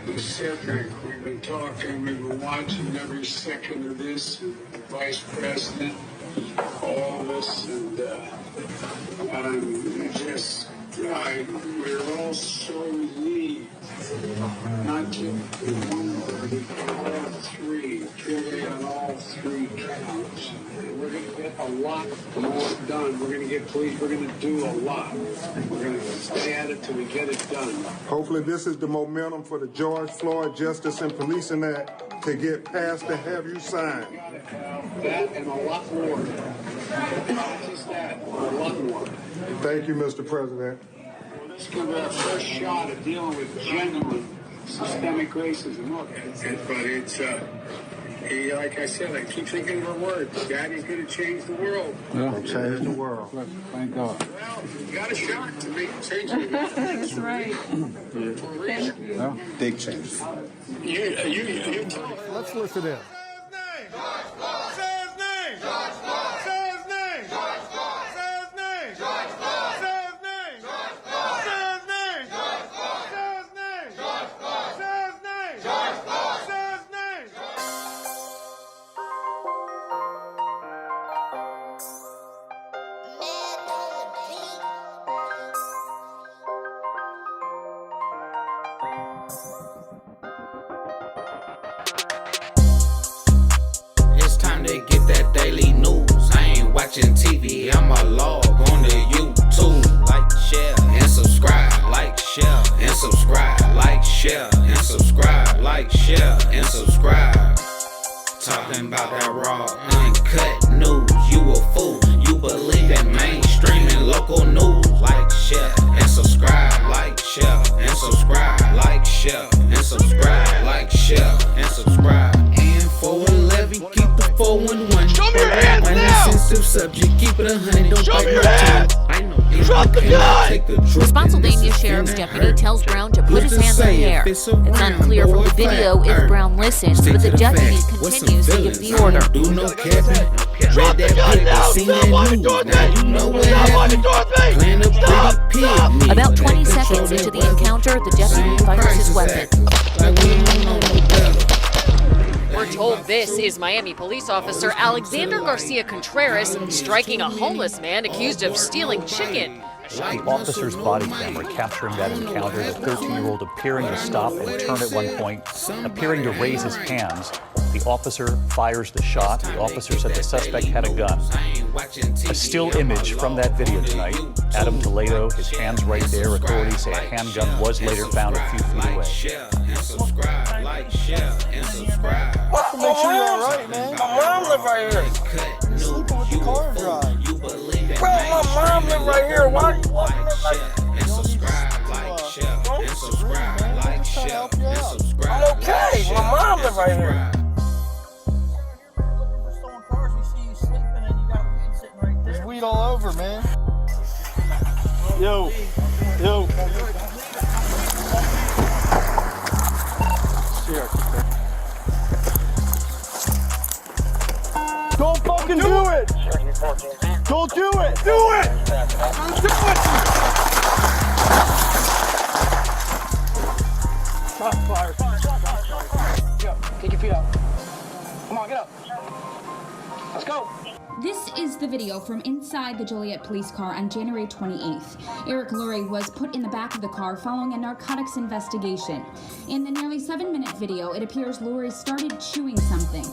Pacific. We've been talking, we've been watching every second of this. Vice President, all of us, and we're all so relieved. Not just one, but all three, truly on all three counts. We're going to get a lot more done. We're going to get police. We're going to do a lot. We're going to stay at it till we get it done. Hopefully this is the momentum for the George Floyd Justice and Policing Act to get passed and have you sign. That and a lot more. Not just that, but a lot more. Thank you, Mr. President. Well, this could be our first shot at dealing with genuine systemic racism. Look, but it's, like I said, I keep thinking of her words. Daddy's going to change the world. Yeah, change the world. Thank God. Well, you got a shot to make it change the world. That's right. Thank you. Yeah. Big change. You tell her. Let's listen in. It's time to get that daily news. I ain't watching TV, I'ma log on to YouTube. Like, share, and subscribe. Like, share, and subscribe. Like, share, and subscribe. Like, share, and subscribe. Talking about that raw, uncut news. You a fool, you believe in mainstream and local news. Like, share, and subscribe. Like, share, and subscribe. Like, share, and subscribe. Like, share, and subscribe. And 411, keep the 411. Show me your hands now! Sensitive subject, keep it 100. Don't Show bite me your my hands! tongue. I know Drop the gun! Spotsylvania Sheriff's deputy tells Brown to put his hands on the air. It's unclear from the video if Brown listens, but the deputy continues to give the order. Do no capping. Drop the gun now! Stop walking towards me! Now you know what Stop walking happened. towards me! Playing a Stop! pretty pig. Me. About 20 Control seconds that into the weapon. encounter, the deputy Same fires his prices weapon. acting like we don't know no better. We're told this is Miami police officer Alexander Garcia Contreras striking a homeless man accused of stealing chicken. The officer's body camera capturing that encounter, the 13-year-old appearing to stop and turn at one point, appearing to raise his hands. The officer fires the shot. The officer said the suspect had a gun. A still image from that video tonight. Adam Toledo, his hands right there. Authorities say a handgun was later found a few feet away. My mom, right, man. My mom live right here. Sleeping with the car drive. Bro, my mom live right here. Why are you walking up like I'm okay. My mom live right here. Stolen cars, we see you sleeping and you got weed sitting right there. There's weed all over, man. Yo. Don't fucking do it! Don't do it! Do it! Don't do it! Shot fired. Take your feet out. Come on, get up. Let's go. This is the video from inside the Joliet police car on January 28th. Eric Lurie was put in the back of the car following a narcotics investigation. In the nearly 7-minute video, it appears Lurie started chewing something.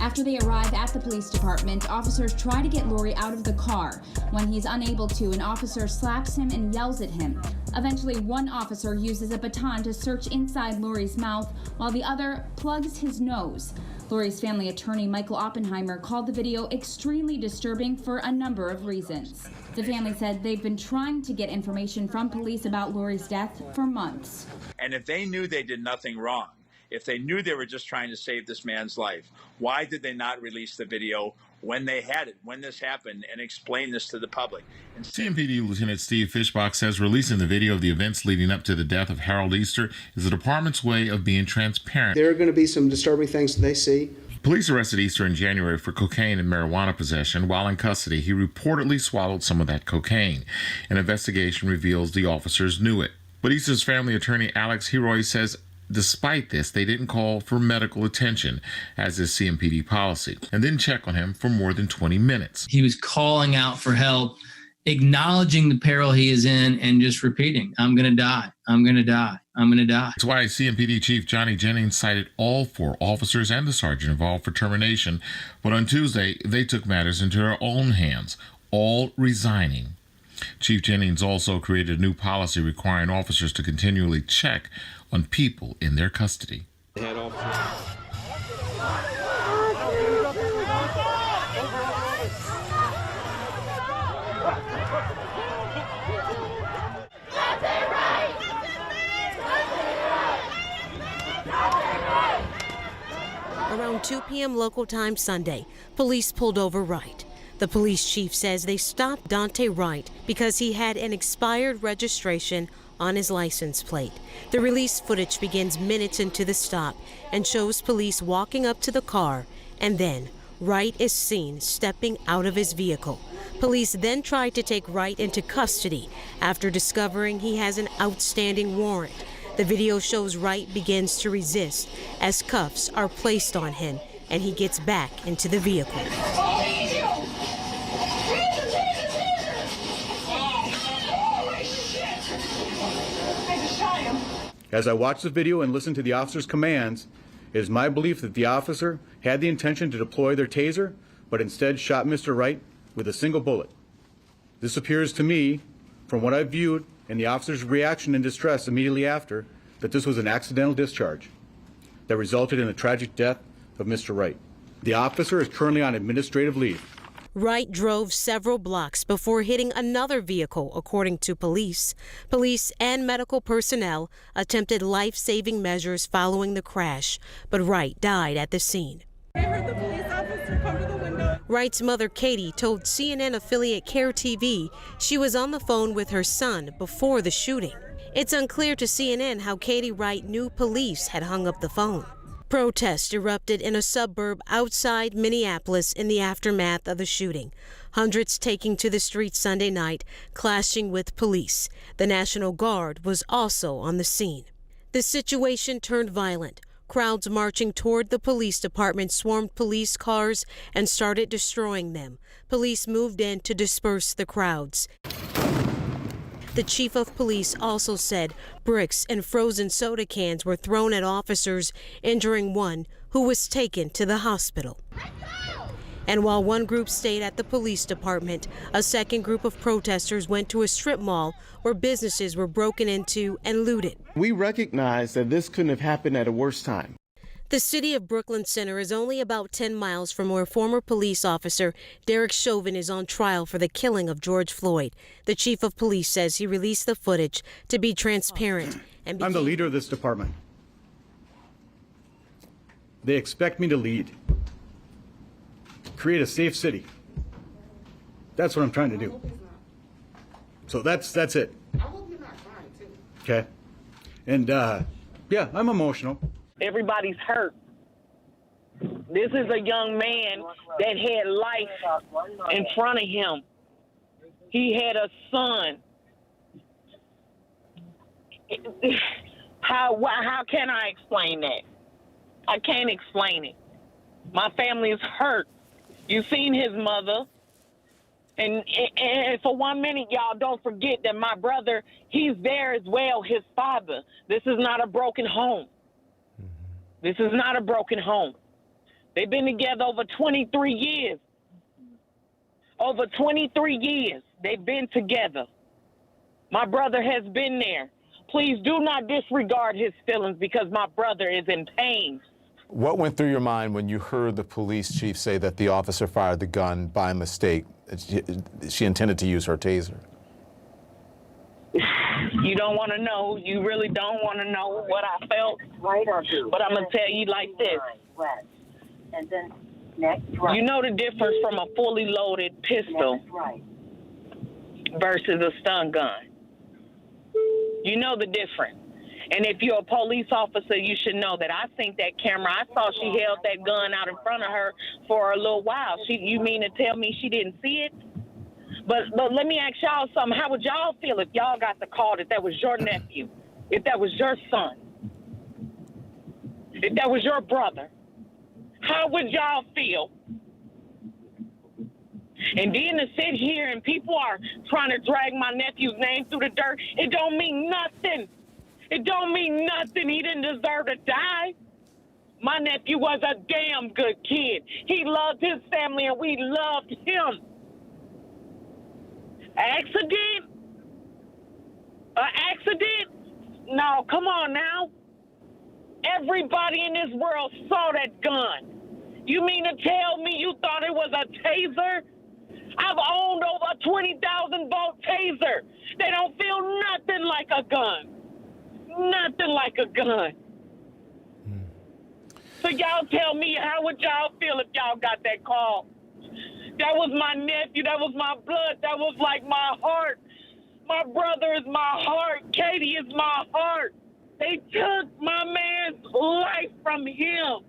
After they arrive at the police department, officers try to get Lurie out of the car. When he's unable to, an officer slaps him and yells at him. Eventually, one officer uses a baton to search inside Lurie's mouth, while the other plugs his nose. Lurie's family attorney, Michael Oppenheimer, called the video extremely disturbing for a number of reasons. The family said they've been trying to get information from police about Lurie's death for months. And if they knew they did nothing wrong, if they knew they were just trying to save this man's life, why did they not release the video when they had it, when this happened, and explain this to the public? CMPD Lieutenant Steve Fishbach says releasing the video of the events leading up to the death of Harold Easter is the department's way of being transparent. There are going to be some disturbing things that they see. Police arrested Easter in January for cocaine and marijuana possession. While in custody, he reportedly swallowed some of that cocaine. An investigation reveals the officers knew it. But Easter's family attorney Alex Heroy says Despite this, they didn't call for medical attention, as is CMPD policy, and didn't check on him for more than 20 minutes. He was calling out for help, acknowledging the peril he is in, and just repeating, I'm going to die. I'm going to die. I'm going to die. That's why CMPD Chief Johnny Jennings cited all 4 officers and the sergeant involved for termination, but on Tuesday, they took matters into their own hands, all resigning. Chief Jennings also created a new policy requiring officers to continually check on people in their custody. Around 2 p.m. local time Sunday, police pulled over Wright. The police chief says they stopped Dante Wright because he had an expired registration on his license plate. The release footage begins minutes into the stop and shows police walking up to the car, and then Wright is seen stepping out of his vehicle. Police then tried to take Wright into custody after discovering he has an outstanding warrant. The video shows Wright begins to resist as cuffs are placed on him and he gets back into the vehicle. As I watch the video and listen to the officer's commands, it is my belief that the officer had the intention to deploy their taser, but instead shot Mr. Wright with a single bullet. This appears to me, from what I've viewed and the officer's reaction and distress immediately after, that this was an accidental discharge that resulted in the tragic death of Mr. Wright. The officer is currently on administrative leave. Wright drove several blocks before hitting another vehicle, according to police. Police and medical personnel attempted life-saving measures following the crash, but Wright died at the scene. I heard the police officer come to the window. Wright's mother, Katie, told CNN affiliate Care TV she was on the phone with her son before the shooting. It's unclear to CNN how Katie Wright knew police had hung up the phone. Protests erupted in a suburb outside Minneapolis in the aftermath of the shooting. Hundreds taking to the streets Sunday night, clashing with police. The National Guard was also on the scene. The situation turned violent. Crowds marching toward the police department swarmed police cars and started destroying them. Police moved in to disperse the crowds. The chief of police also said bricks and frozen soda cans were thrown at officers, injuring one who was taken to the hospital. And while one group stayed at the police department, a second group of protesters went to a strip mall where businesses were broken into and looted. We recognize that this couldn't have happened at a worse time. The city of Brooklyn Center is only about 10 miles from where former police officer Derek Chauvin is on trial for the killing of George Floyd. The chief of police says he released the footage to be transparent. And I'm the leader of this department. They expect me to lead. Create a safe city. That's what I'm trying to do. So that's it. Okay. And yeah, I'm emotional. Everybody's hurt. This is a young man that had life in front of him. He had a son. How can I explain that? I can't explain it. My family is hurt. You've seen his mother. And for 1 minute, y'all don't forget that my brother, he's there as well, his father. This is not a broken home. This is not a broken home. They've been together over 23 years. Over 23 years, they've been together. My brother has been there. Please do not disregard his feelings because my brother is in pain. What went through your mind when you heard the police chief say that the officer fired the gun by mistake? She intended to use her taser. You don't want to know. You really don't want to know what I felt. Right or blue. But I'm going to tell you like this. West. And then next right. You know the difference from a fully loaded pistol versus a stun gun. You know the difference. And if you're a police officer, you should know that. I seen that camera. I saw she held that gun out in front of her for a little while. You mean to tell me she didn't see it? But let me ask y'all something. How would y'all feel if y'all got the call that was your nephew, if that was your son? if that was your brother? How would y'all feel? And then to sit here and people are trying to drag my nephew's name through the dirt, it don't mean nothing. It don't mean nothing. He didn't deserve to die. My nephew was a damn good kid. He loved his family and we loved him. Accident? An accident? No, come on now. Everybody in this world saw that gun. You mean to tell me you thought it was a taser? I've owned over a 20,000 volt taser. They don't feel nothing like a gun. Nothing like a gun. So y'all tell me, how would y'all feel if y'all got that call? That was my nephew. That was my blood. That was like my heart. My brother is my heart. Katie is my heart. They took my man's life from him.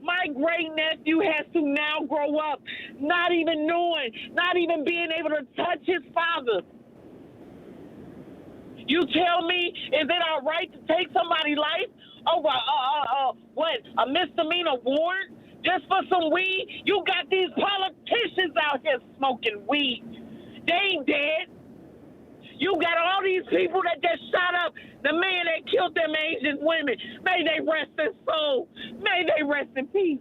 My great-nephew has to now grow up, not even knowing, not even being able to touch his father. You tell me, is it our right to take somebody's life over a misdemeanor warrant just for some weed? You got these politicians out here smoking weed. They ain't dead. You got all these people that just shot up the man that killed them Asian women. May they rest in soul. May they rest in peace.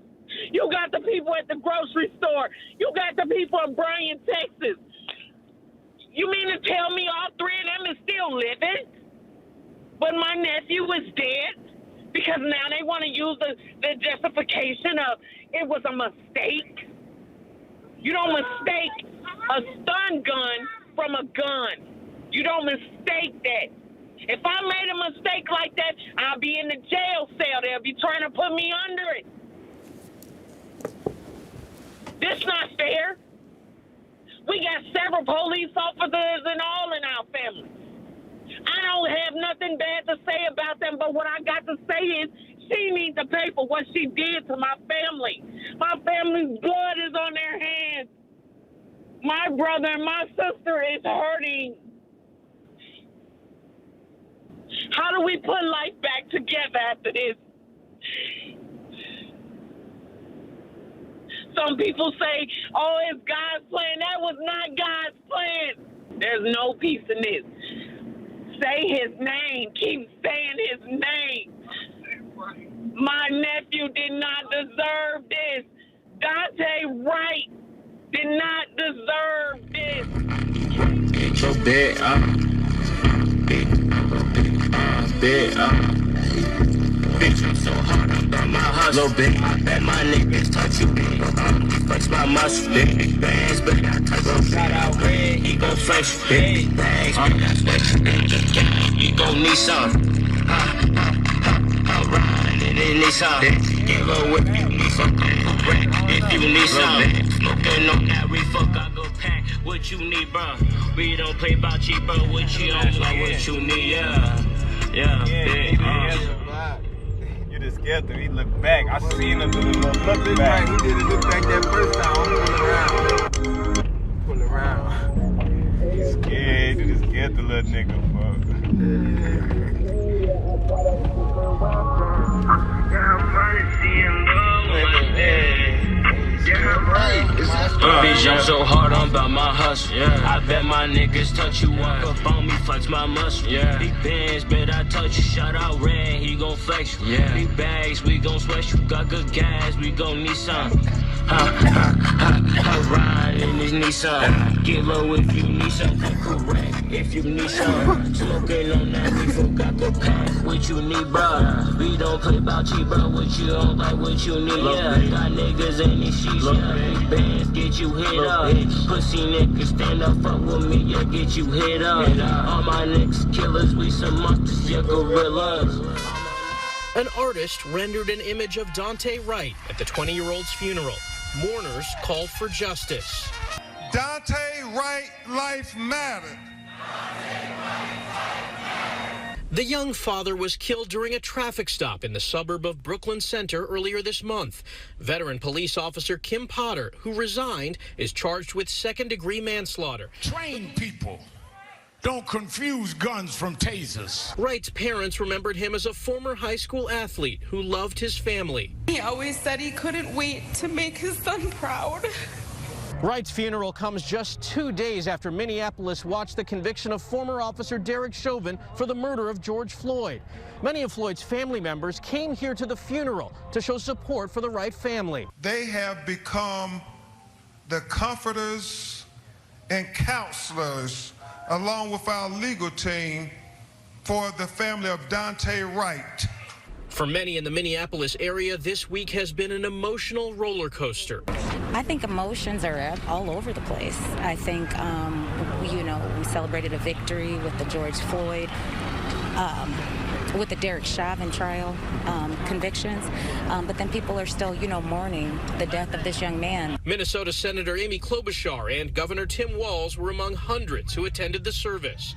You got the people at the grocery store. You got the people in Bryan, Texas. You mean to tell me all three of them is still living? But my nephew is dead? Because now they want to use the justification of it was a mistake. You don't mistake a stun gun from a gun. You don't mistake that. If I made a mistake like that, I'll be in the jail cell. They'll be trying to put me under it. This not fair. We got several police officers and all in our family. I don't have nothing bad to say about them, but what I got to say is she needs to pay for what she did to my family. My family's blood is on their hands. My brother and my sister is hurting. How do we put life back together after this? Some people say, oh, it's God's plan. That was not God's plan. There's no peace in this. Say his name. Keep saying his name. My nephew did not deserve this. Dante Wright did not deserve this. Get your bed up. Bed up. Bitch, I'm so hard, I'm on my hustle, bitch. I bet my niggas touch you, bitch. Flex my muscle, bitch. Bands, but I touch him. Shout out red, he gon' flex you, bitch. Bags, you gon' need some. I'm riding in this song. Give her what you need some. If you need some. Smoking on that refuck, I go pack what you need, bro. We don't play about cheap, bro. What you don't like, what you need, yeah. Yeah, you just scared him. He looked back. I seen him do the little look back. He did a look back that first time. Pull around. He's scared. You just scared the little nigga, Bitch, I'm so hard, I'm about my hustle. I bet my niggas touch you up on me, flex my muscle. Big bands, bet I touch you. Shout out Red, he gon' flex you. Big bags, we gon' sweat you. Got good gas, we gon' need some. I ride in this Nissan. Get low if you need something correct. If you need some, smoking on that, we forgot the pack. What you need, bro? We don't play about cheap, bro. What you don't like, what you need, yeah. Got niggas in these sheets, yeah. Big bands, get you hit up. Pussy niggas, stand up, fuck with me, yeah, get you hit up. All my niggas killers, we some monsters, yeah, gorillas. An artist rendered an image of Dante Wright at the 20-year-old's funeral. Mourners called for justice. Dante Wright, life mattered. The young father was killed during a traffic stop in the suburb of Brooklyn Center earlier this month. Veteran police officer Kim Potter, who resigned, is charged with second-degree manslaughter. Train people. Don't confuse guns from tasers. Wright's parents remembered him as a former high school athlete who loved his family. He always said he couldn't wait to make his son proud. Wright's funeral comes just 2 days after Minneapolis watched the conviction of former officer Derek Chauvin for the murder of George Floyd. Many of Floyd's family members came here to the funeral to show support for the Wright family. They have become the comforters and counselors, along with our legal team, for the family of Dante Wright. For many in the Minneapolis area, this week has been an emotional roller coaster. I think emotions are all over the place. I think, we celebrated a victory with the George Floyd, with the Derek Chauvin trial convictions, but then people are still, mourning the death of this young man. Minnesota Senator Amy Klobuchar and Governor Tim Walz were among hundreds who attended the service.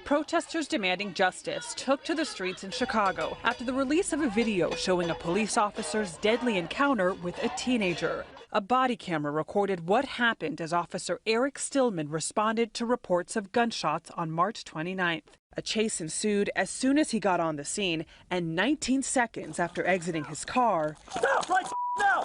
Protesters demanding justice took to the streets in Chicago after the release of a video showing a police officer's deadly encounter with a teenager. A body camera recorded what happened as Officer Eric Stillman responded to reports of gunshots on March 29th. A chase ensued as soon as he got on the scene, and 19 seconds after exiting his car, Stop right now!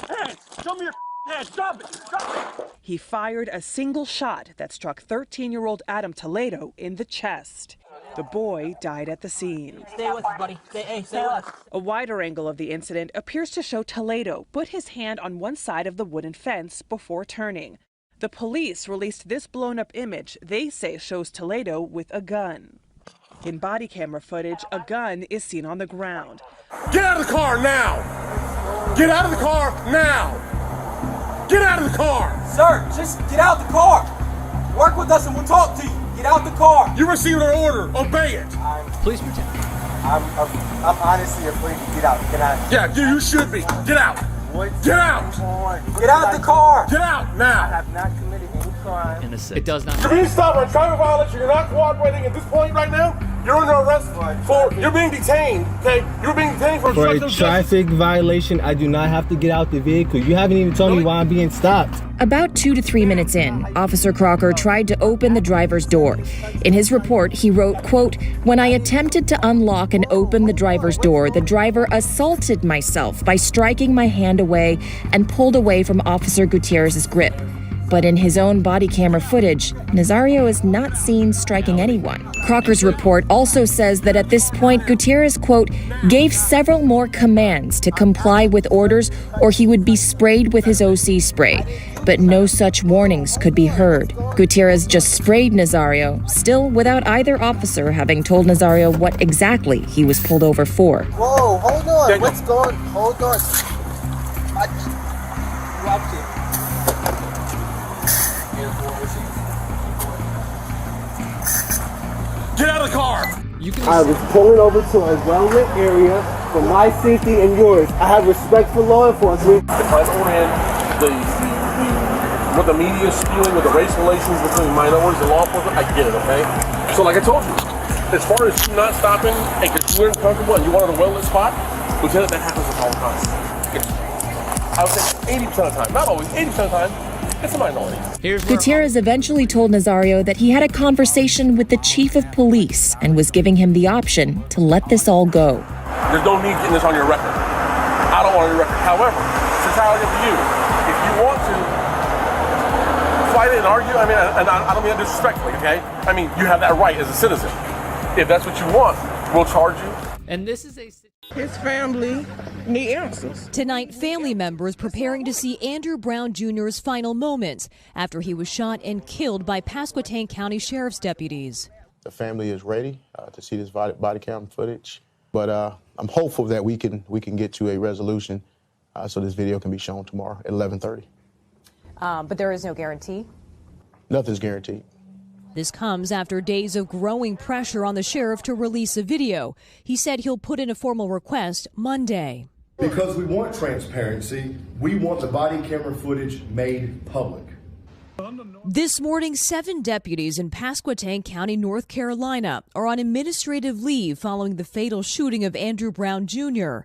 Hands! Show me your hands! Stop it! Stop it! He fired a single shot that struck 13-year-old Adam Toledo in the chest. The boy died at the scene. Stay with us, buddy. Stay with us. A wider angle of the incident appears to show Toledo put his hand on one side of the wooden fence before turning. The police released this blown-up image they say shows Toledo with a gun. In body camera footage, a gun is seen on the ground. Get out of the car now! Get out of the car now! Get out of the car! Sir, just get out the car. Work with us and we'll talk to you. Get out the car. You received an order. Obey it. Please pretend. I'm honestly afraid to get out. Can I? Yeah, you should be. Get out. Get out. Get out the car. Get out now. I have not committed any crime. Innocent. It does not. You're being stubborn, traffic violation. You're not cooperating at this point right now. You're under arrest for. You're being detained. Okay, you're being detained for For a obstruction of traffic violation, I do not have to get out the vehicle. You haven't even told me why I'm being stopped. About 2 to 3 minutes in, Officer Crocker tried to open the driver's door. In his report, he wrote, quote, "When I attempted to unlock and open the driver's door, the driver assaulted myself by striking my hand away and pulled away from Officer Gutierrez's grip." But in his own body camera footage, Nazario is not seen striking anyone. Crocker's report also says that at this point, Gutierrez, quote, "gave several more commands to comply with orders or he would be sprayed with his OC spray. But no such warnings could be heard. Gutierrez just sprayed Nazario, still without either officer having told Nazario what exactly he was pulled over for." Whoa, hold on. What's going on? Hold on. Watch it. Get out of the car! I was pulling over to a well-lit area for my safety and yours. I have respect for law enforcement. If I don't have what the media is spewing with the race relations between minorities and law enforcement, I get it, okay? So like I told you, as far as you not stopping and because you're uncomfortable and you want a well-lit spot, Lieutenant, that happens all the time. I would say 80% of the time, not always, 80% of the time, it's a minority. Gutierrez eventually told Nazario that he had a conversation with the chief of police and was giving him the option to let this all go. There's no need getting this on your record. I don't want it on your record. However, it's entirely up to you. If you want to fight it and argue, I mean, and I don't mean that disrespectfully, okay? I mean, you have that right as a citizen. If that's what you want, we'll charge you. And this is His family need answers. Tonight, family members preparing to see Andrew Brown Jr.'s final moments after he was shot and killed by Pasquotank County Sheriff's deputies. The family is ready to see this body cam footage, but I'm hopeful that we can get to a resolution so this video can be shown tomorrow at 11:30. But there is no guarantee. Nothing's guaranteed. This comes after days of growing pressure on the sheriff to release a video. He said he'll put in a formal request Monday. Because we want transparency, we want the body camera footage made public. This morning, 7 deputies in Pasquotank County, North Carolina, are on administrative leave following the fatal shooting of Andrew Brown Jr.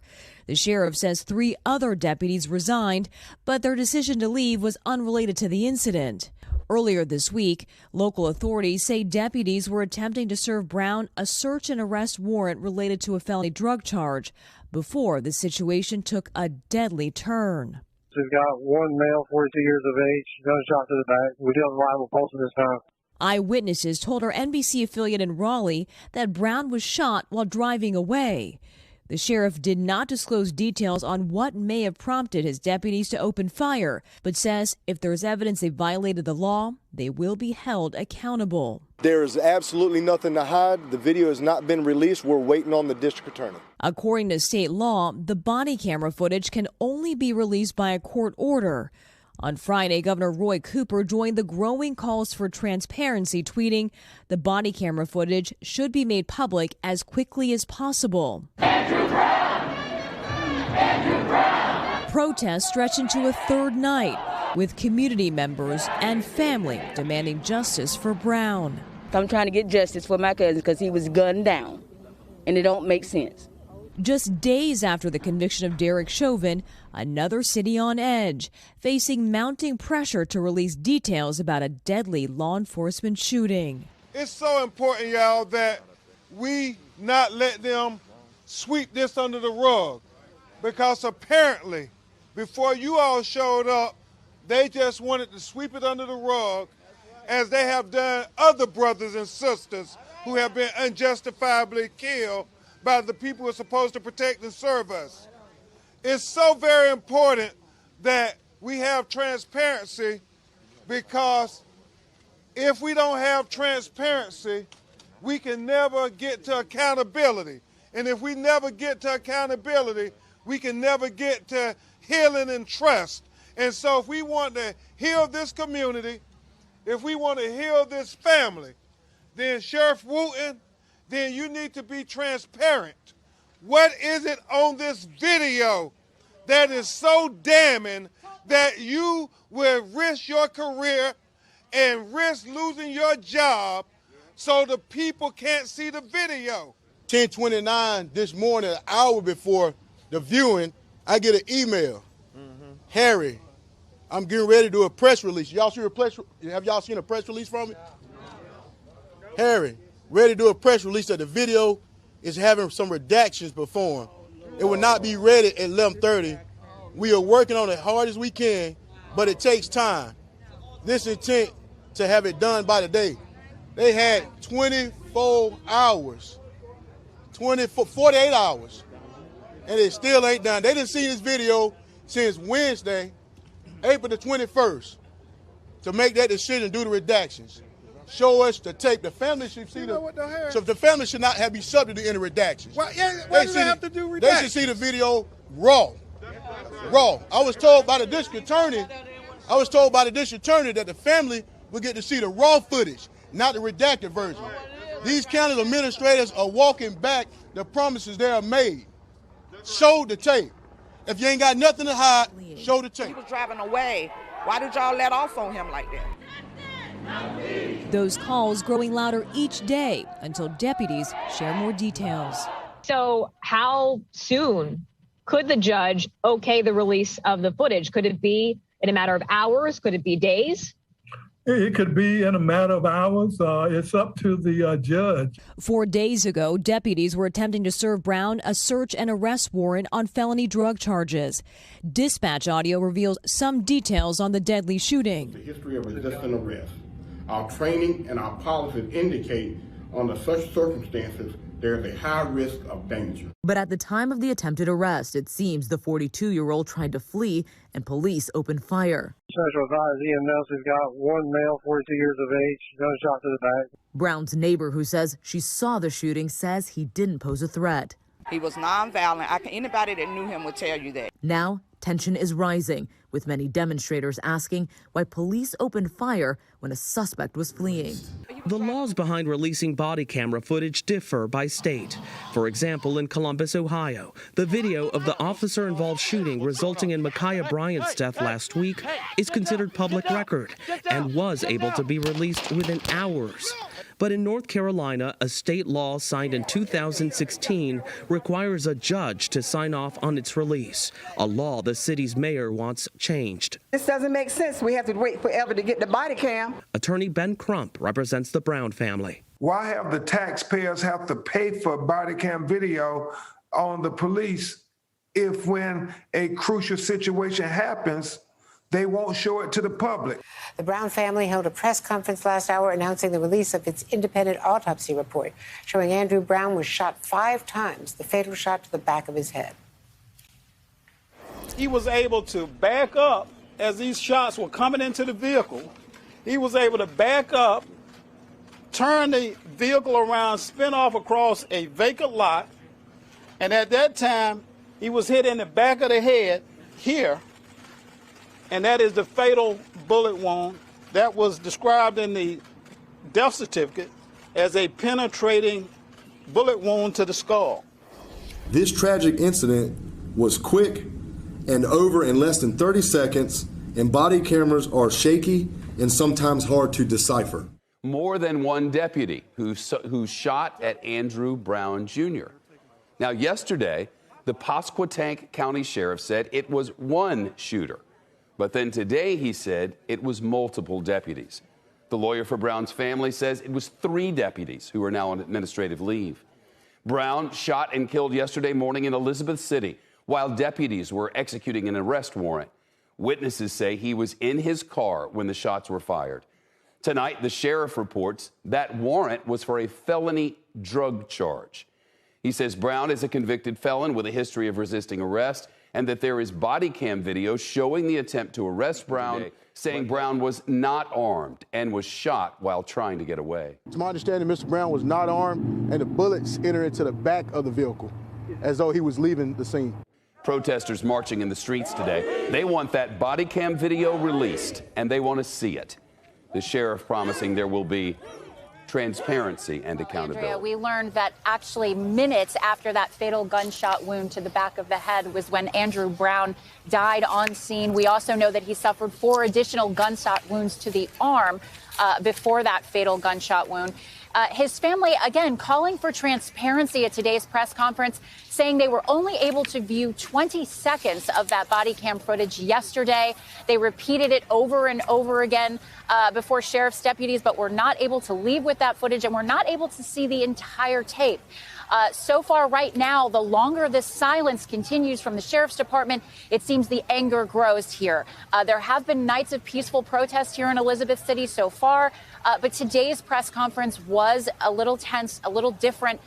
The sheriff says 3 other deputies resigned, but their decision to leave was unrelated to the incident. Earlier this week, local authorities say deputies were attempting to serve Brown a search and arrest warrant related to a felony drug charge before the situation took a deadly turn. We've got one male, 42 years of age, gunshot to the back. We do have a reliable pulse at this time. Eyewitnesses told our NBC affiliate in Raleigh that Brown was shot while driving away. The sheriff did not disclose details on what may have prompted his deputies to open fire, but says if there's evidence they violated the law, they will be held accountable. There is absolutely nothing to hide. The video has not been released. We're waiting on the district attorney. According to state law, the body camera footage can only be released by a court order. On Friday, Governor Roy Cooper joined the growing calls for transparency, tweeting, "The body camera footage should be made public as quickly as possible." Andrew Brown! Andrew Brown! Protests stretched into a third night, with community members and family demanding justice for Brown. I'm trying to get justice for my cousin because he was gunned down, and it don't make sense. Just days after the conviction of Derek Chauvin, another city on edge, facing mounting pressure to release details about a deadly law enforcement shooting. It's so important, y'all, that we not let them sweep this under the rug, because apparently before you all showed up, they just wanted to sweep it under the rug, as they have done other brothers and sisters who have been unjustifiably killed by the people who are supposed to protect and serve us. It's so very important that we have transparency, because if we don't have transparency, we can never get to accountability. And if we never get to accountability, we can never get to healing and trust. And so if we want to heal this community, if we want to heal this family, then Sheriff Wooten, then you need to be transparent. What is it on this video that is so damning that you will risk your career and risk losing your job so the people can't see the video? 10:29 this morning, an hour before the viewing, I get an email. Harry, I'm getting ready to do a press release. Y'all see a press? Have y'all seen a press release from me? Harry, ready to do a press release that the video is having some redactions performed. It will not be ready at 11:30. We are working on it hard as we can, but it takes time. This intent to have it done by the day. They had 24 hours, 48 hours, and it still ain't done. They didn't see this video since Wednesday, April the 21st, to make that decision, do the redactions. Show us the tape. The family should see so the family should not be subject to any redactions. Why do they have to do redactions? They should see the video raw. Raw. I was told by the district attorney that the family would get to see the raw footage, not the redacted version. These county administrators are walking back the promises they are made. Show the tape. If you ain't got nothing to hide, show the tape. He was driving away. Why did y'all let off on him like that? Those calls growing louder each day until deputies share more details. So how soon could the judge okay the release of the footage? Could it be in a matter of hours? Could it be days? It could be in a matter of hours. It's up to the judge. 4 days ago, deputies were attempting to serve Brown a search and arrest warrant on felony drug charges. Dispatch audio reveals some details on the deadly shooting. The history of resisting arrest. Our training and our policies indicate under such circumstances there is a high risk of danger. But at the time of the attempted arrest, it seems the 42-year-old tried to flee and police opened fire. Special advisor Ian Nelson's got one male, 42 years of age, gunshot to the back. Brown's neighbor, who says she saw the shooting, says he didn't pose a threat. He was nonviolent. Anybody that knew him would tell you that. Now, tension is rising, with many demonstrators asking why police opened fire when a suspect was fleeing. The laws behind releasing body camera footage differ by state. For example, in Columbus, Ohio, the video of the officer-involved shooting resulting in Ma'Khia Bryant's death last week is considered public record and was able to be released within hours. But in North Carolina, a state law signed in 2016 requires a judge to sign off on its release, a law the city's mayor wants changed. This doesn't make sense. We have to wait forever to get the body cam. Attorney Ben Crump represents the Brown family. Why have the taxpayers have to pay for body cam video on the police if when a crucial situation happens, they won't show it to the public? The Brown family held a press conference last hour announcing the release of its independent autopsy report showing Andrew Brown was shot 5 times, the fatal shot to the back of his head. He was able to back up as these shots were coming into the vehicle. He was able to back up, turn the vehicle around, spin off across a vacant lot, and at that time, he was hit in the back of the head here, and that is the fatal bullet wound that was described in the death certificate as a penetrating bullet wound to the skull. This tragic incident was quick and over in less than 30 seconds, and body cameras are shaky and sometimes hard to decipher. More than one deputy who shot at Andrew Brown Jr. Now, yesterday, the Pasquotank County Sheriff said it was one shooter. But then today he said it was multiple deputies. The lawyer for Brown's family says it was 3 deputies who are now on administrative leave. Brown shot and killed yesterday morning in Elizabeth City while deputies were executing an arrest warrant. Witnesses say he was in his car when the shots were fired. Tonight, the sheriff reports that warrant was for a felony drug charge. He says Brown is a convicted felon with a history of resisting arrest and that there is body cam video showing the attempt to arrest Brown, saying Brown was not armed and was shot while trying to get away. It's my understanding Mr. Brown was not armed and the bullets entered into the back of the vehicle as though he was leaving the scene. Protesters marching in the streets today. They want that body cam video released and they want to see it. The sheriff promising there will be transparency and accountability. Andrea, we learned that actually minutes after that fatal gunshot wound to the back of the head was when Andrew Brown died on scene. We also know that he suffered 4 additional gunshot wounds to the arm before that fatal gunshot wound. His family, again, calling for transparency at today's press conference, saying they were only able to view 20 seconds of that body cam footage yesterday. They repeated it over and over again before sheriff's deputies, but were not able to leave with that footage and were not able to see the entire tape. So far right now, the longer this silence continues from the sheriff's department, it seems the anger grows here. There have been nights of peaceful protest here in Elizabeth City so far, but today's press conference was a little tense, a little different.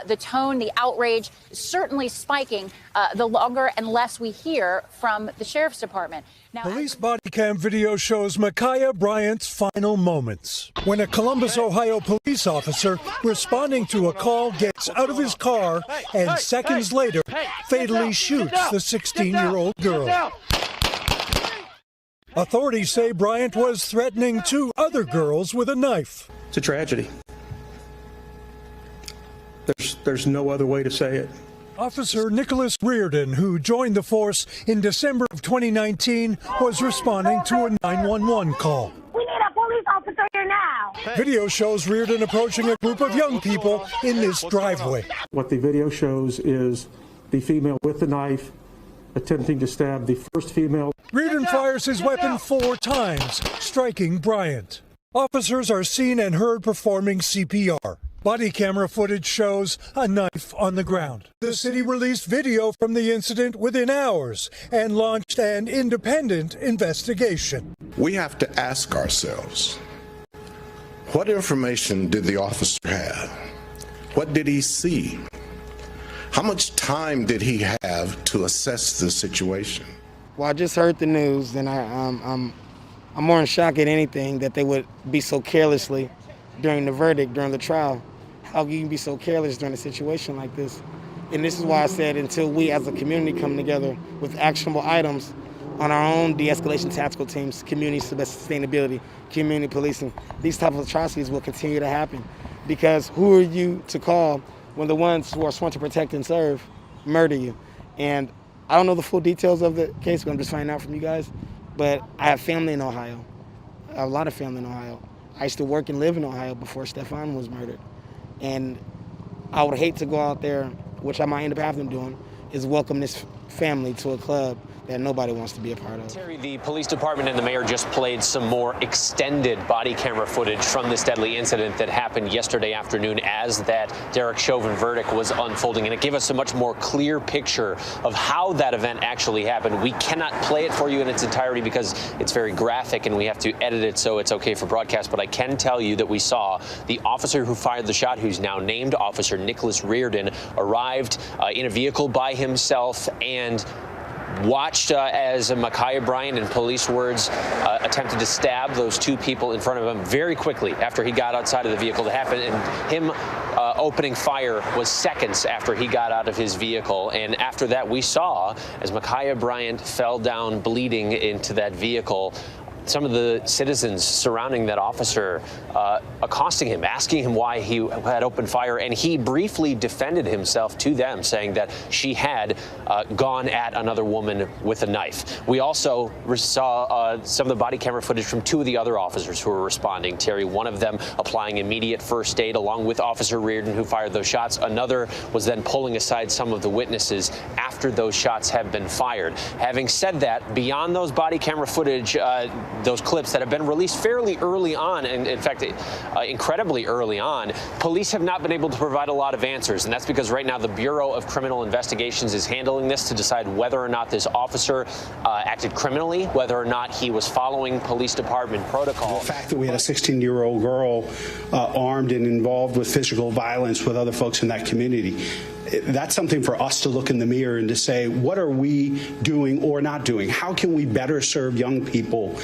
The tone, the outrage, certainly spiking the longer and less we hear from the sheriff's department. Now, police body cam video shows Ma'Khia Bryant's final moments when a Columbus, Ohio police officer responding to a call gets out of his car and seconds later fatally shoots the 16-year-old girl. Authorities say Bryant was threatening 2 other girls with a knife. It's a tragedy. There's no other way to say it. Officer Nicholas Reardon, who joined the force in December of 2019, was responding to a 911 call. We need a police officer here now. Video shows Reardon approaching a group of young people in this driveway. What the video shows is the female with the knife attempting to stab the first female. Reardon fires his weapon 4 times, striking Bryant. Officers are seen and heard performing CPR. Body camera footage shows a knife on the ground. The city released video from the incident within hours and launched an independent investigation. We have to ask ourselves, what information did the officer have? What did he see? How much time did he have to assess the situation? Well, I just heard the news, and I'm more in shock at anything that they would be so carelessly during the verdict, during the trial. How can you be so careless during a situation like this? And this is why I said until we as a community come together with actionable items on our own de-escalation tactical teams, community sustainability, community policing, these type of atrocities will continue to happen. Because who are you to call when the ones who are sworn to protect and serve murder you? And I don't know the full details of the case, but I'm just finding out from you guys. But I have family in Ohio. I have a lot of family in Ohio. I used to work and live in Ohio before Stephon was murdered. And I would hate to go out there, which I might end up having doing, is welcome this family to a club that nobody wants to be a part of. Terry, the police department and the mayor just played some more extended body camera footage from this deadly incident that happened yesterday afternoon as that Derek Chauvin verdict was unfolding. And it gave us a much more clear picture of how that event actually happened. We cannot play it for you in its entirety because it's very graphic and we have to edit it so it's okay for broadcast. But I can tell you that we saw the officer who fired the shot, who's now named Officer Nicholas Reardon, arrived in a vehicle by himself and watched as Ma'Khia Bryant, in police words, attempted to stab those two people in front of him very quickly after he got outside of the vehicle to happen. And him opening fire was seconds after he got out of his vehicle. And after that, we saw as Ma'Khia Bryant fell down bleeding into that vehicle, some of the citizens surrounding that officer accosting him, asking him why he had opened fire, and he briefly defended himself to them, saying that she had gone at another woman with a knife. We also saw some of the body camera footage from two of the other officers who were responding, Terry, one of them applying immediate first aid along with Officer Reardon, who fired those shots. Another was then pulling aside some of the witnesses after those shots had been fired. Having said that, beyond those body camera footage, those clips that have been released fairly early on, and in fact, incredibly early on, police have not been able to provide a lot of answers. And that's because right now the Bureau of Criminal Investigations is handling this to decide whether or not this officer acted criminally, whether or not he was following police department protocol. The fact that we had a 16-year-old girl armed and involved with physical violence with other folks in that community, that's something for us to look in the mirror and to say, what are we doing or not doing? How can we better serve young people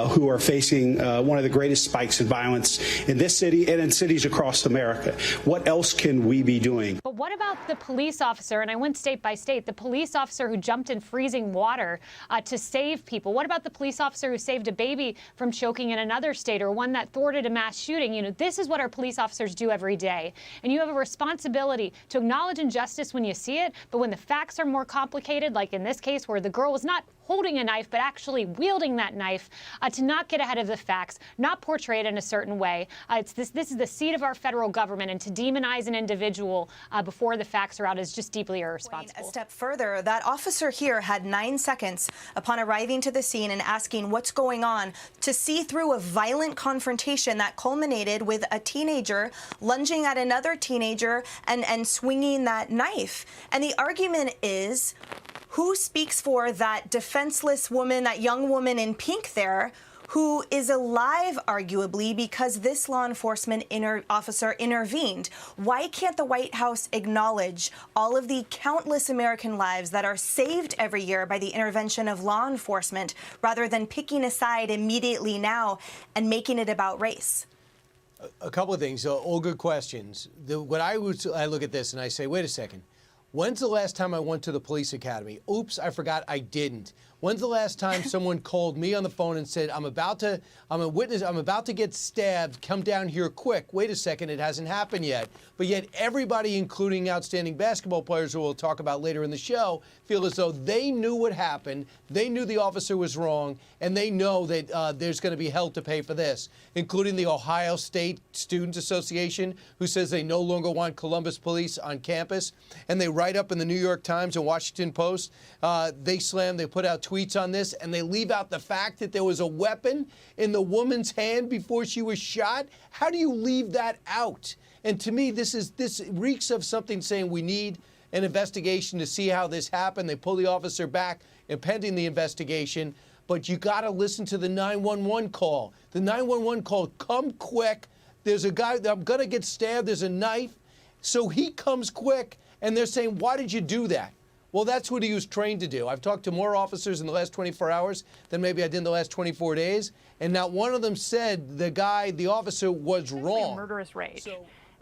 who are facing one of the greatest spikes in violence in this city and in cities across America? What else can we be doing? But what about the police officer, and I went state by state, the police officer who jumped in freezing water to save people? What about the police officer who saved a baby from choking in another state, or one that thwarted a mass shooting? You know, this is what our police officers do every day. And you have a responsibility to acknowledge injustice when you see it, but when the facts are more complicated, like in this case where the girl was not holding a knife but actually wielding that knife, to not get ahead of the facts, not portray it in a certain way. This is the seat of our federal government, and to demonize an individual before the facts are out is just deeply irresponsible. A step further, that officer here had 9 seconds upon arriving to the scene and asking what's going on to see through a violent confrontation that culminated with a teenager lunging at another teenager and swinging that knife. And the argument is, who speaks for that defenseless woman, that young woman in pink there, who is alive, arguably, because this law enforcement officer intervened? Why can't the White House acknowledge all of the countless American lives that are saved every year by the intervention of law enforcement, rather than picking a side immediately now and making it about race? A couple of things, all good questions. I look at this and I say, wait a second. When's the last time I went to the police academy? Oops, I forgot I didn't. When's the last time someone called me on the phone and said, I'm a witness, I'm about to get stabbed, come down here quick. Wait a second, it hasn't happened yet. But yet everybody, including outstanding basketball players who we'll talk about later in the show, feel as though they knew what happened, they knew the officer was wrong, and they know that there's going to be hell to pay for this, including the Ohio State Students Association, who says they no longer want Columbus police on campus. And they write up in the New York Times and Washington Post, they put out tweets on this, and they leave out the fact that there was a weapon in the woman's hand before she was shot. How do you leave that out? And to me, this reeks of something saying we need an investigation to see how this happened. They pull the officer back pending the investigation. But you got to listen to the 911 call. The 911 call, come quick. There's a guy, I'm going to get stabbed. There's a knife. So he comes quick, and they're saying, why did you do that? Well, that's what he was trained to do. I've talked to more officers in the last 24 hours than maybe I did in the last 24 days. And not one of them said the officer was wrong. Murderous rage.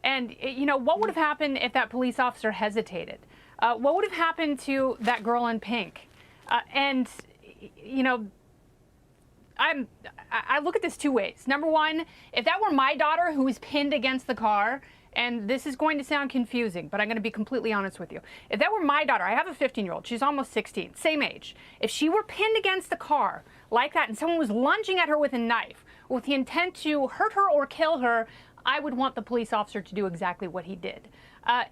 And, you know, what would have happened if that police officer hesitated? What would have happened to that girl in pink? And, you know, I look at this two ways. Number one, if that were my daughter who was pinned against the car, and this is going to sound confusing, but I'm going to be completely honest with you. If that were my daughter, I have a 15-year-old, she's almost 16, same age. If she were pinned against the car like that and someone was lunging at her with a knife, with the intent to hurt her or kill her, I would want the police officer to do exactly what he did.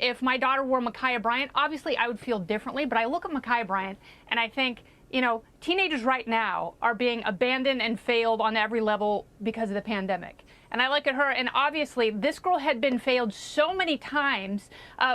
If my daughter were Ma'Khia Bryant, obviously I would feel differently, but I look at Ma'Khia Bryant and I think, you know, teenagers right now are being abandoned and failed on every level because of the pandemic. And I look at her, and obviously this girl had been failed so many times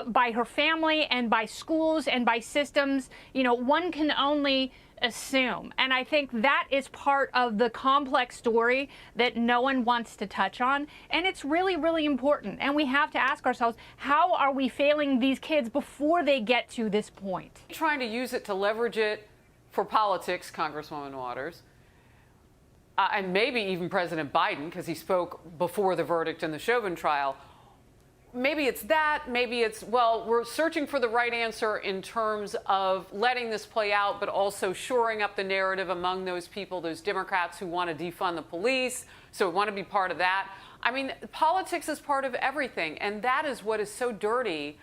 by her family and by schools and by systems. You know, one can only assume. And I think that is part of the complex story that no one wants to touch on. And it's really, really important. And we have to ask ourselves, how are we failing these kids before they get to this point? Trying to use it to leverage it for politics, Congresswoman Waters, and maybe even President Biden, because he spoke before the verdict in the Chauvin trial. Maybe it's that, maybe it's, well, we're searching for the right answer in terms of letting this play out, but also shoring up the narrative among those people, those Democrats who want to defund the police, so we want to be part of that. I mean, politics is part of everything, and that is what is so dirty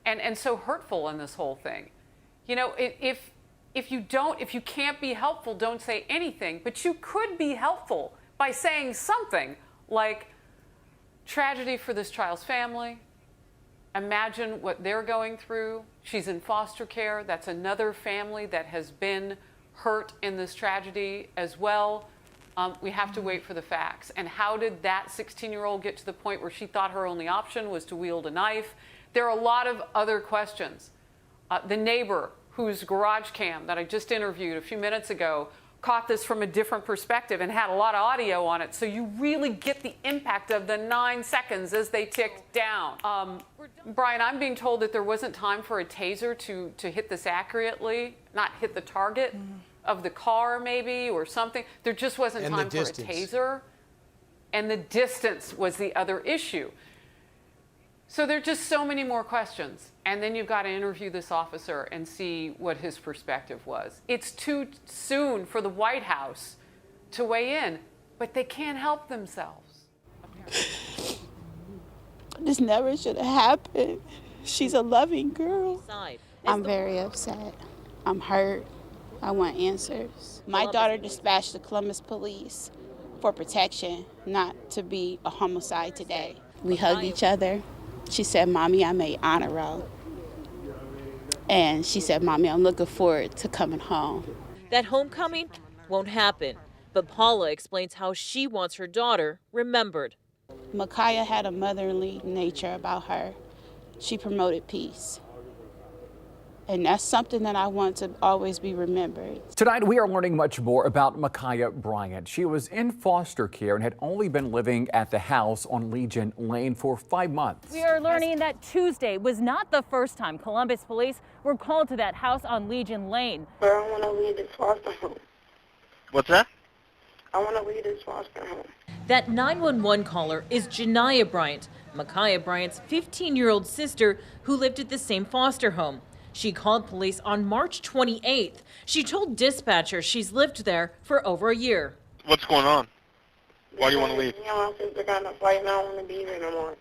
and so hurtful in this whole thing. You know, if you can't be helpful, don't say anything, but you could be helpful by saying something like, tragedy for this child's family. Imagine what they're going through. She's in foster care. That's another family that has been hurt in this tragedy as well. We have to wait for the facts. And how did that 16-year-old get to the point where she thought her only option was to wield a knife? There are a lot of other questions. The neighbor whose garage cam that I just interviewed a few minutes ago caught this from a different perspective and had a lot of audio on it, so you really get the impact of the 9 seconds as they tick down. Brian, I'm being told that there wasn't time for a taser to hit this accurately, not hit the target of the car maybe or something. There just wasn't time for a taser. And the distance was the other issue. So there are just so many more questions. And then you've got to interview this officer and see what his perspective was. It's too soon for the White House to weigh in, but they can't help themselves. This never should have happened. She's a loving girl. I'm very upset. I'm hurt. I want answers. My daughter dispatched the Columbus police for protection, not to be a homicide today. We hugged each other. She said, "Mommy, I made honor roll." And she said, "Mommy, I'm looking forward to coming home." That homecoming won't happen, but Paula explains how she wants her daughter remembered. Ma'Khia had a motherly nature about her. She promoted peace. And that's something that I want to always be remembered. Tonight, we are learning much more about Ma'Khia Bryant. She was in foster care and had only been living at the house on Legion Lane for 5 months. We are learning that Tuesday was not the first time Columbus police were called to that house on Legion Lane. I don't want to leave this foster home. What's that? I want to leave this foster home. That 911 caller is Janiyah Bryant, Ma'Khia Bryant's 15-year-old sister who lived at the same foster home. She called police on March 28th. She told dispatchers she's lived there for over a year. What's going on? Why do you want to leave? My sister got in a fight and I don't want to be here no more.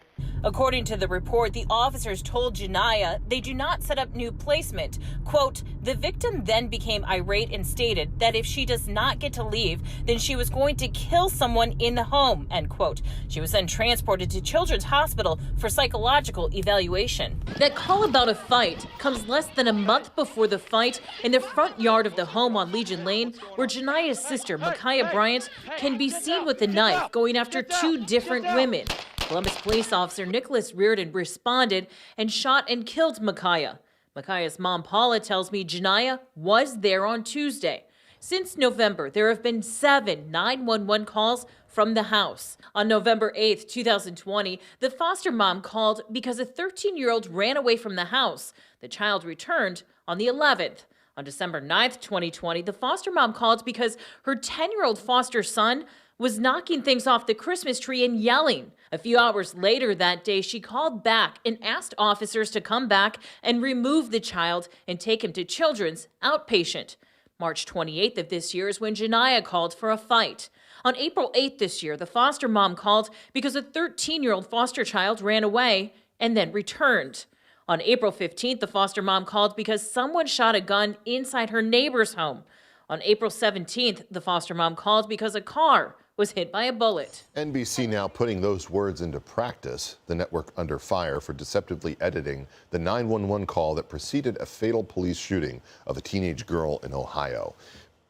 According to the report, the officers told Janiyah they do not set up new placement. Quote, the victim then became irate and stated that if she does not get to leave, then she was going to kill someone in the home, end quote. She was then transported to Children's Hospital for psychological evaluation. That call about a fight comes less than a month before the fight in the front yard of the home on Legion Lane, where Janiyah's sister, Ma'Khia Bryant, can be seen with a knife going after 2 different women. Columbus police officer Nicholas Reardon responded and shot and killed Ma'Khia. Ma'Khia's mom, Paula, tells me Janiyah was there on Tuesday. Since November, there have been 7 911 calls from the house. On November 8th, 2020, the foster mom called because a 13-year-old ran away from the house. The child returned on the 11th. On December 9th, 2020, the foster mom called because her 10-year-old foster son was knocking things off the Christmas tree and yelling. A few hours later that day, she called back and asked officers to come back and remove the child and take him to Children's outpatient. March 28th of this year is when Janiyah called for a fight. On April 8th this year, the foster mom called because a 13-year-old foster child ran away and then returned. On April 15th, the foster mom called because someone shot a gun inside her neighbor's home. On April 17th, the foster mom called because a car was hit by a bullet. NBC now putting those words into practice. The network under fire for deceptively editing the 911 call that preceded a fatal police shooting of a teenage girl in Ohio.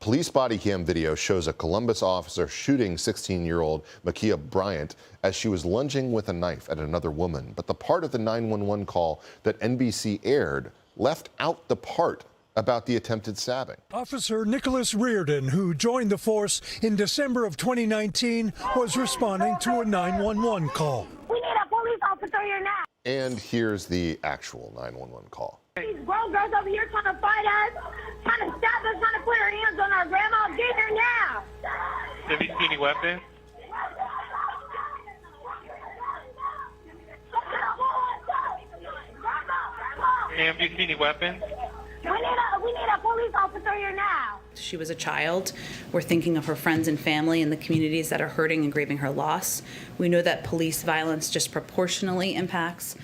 Police body cam video shows a Columbus officer shooting 16-year-old Ma'Khia Bryant as she was lunging with a knife at another woman. But the part of the 911 call that NBC aired left out the part about the attempted stabbing. Officer Nicholas Reardon, who joined the force in December of 2019, was responding to a 911 call. We need a police officer here now. And here's the actual 911 call. These grown girls over here trying to fight us, trying to stab us, trying to put her hands on our grandma. Get here now. Have you seen any weapons? Have you seen any weapons? We need a police officer here now. She was a child. We're thinking of her friends and family and the communities that are hurting and grieving her loss. We know that police violence disproportionately impacts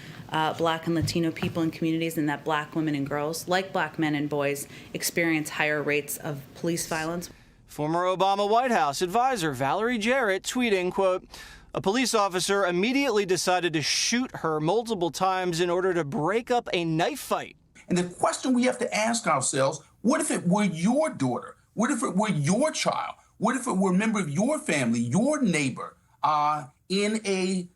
Black and Latino people in communities, and that Black women and girls, like Black men and boys, experience higher rates of police violence. Former Obama White House advisor Valerie Jarrett tweeting, quote, "A police officer immediately decided to shoot her multiple times in order to break up a knife fight." And the question we have to ask ourselves, what if it were your daughter? What if it were your child? What if it were a member of your family, your neighbor, in a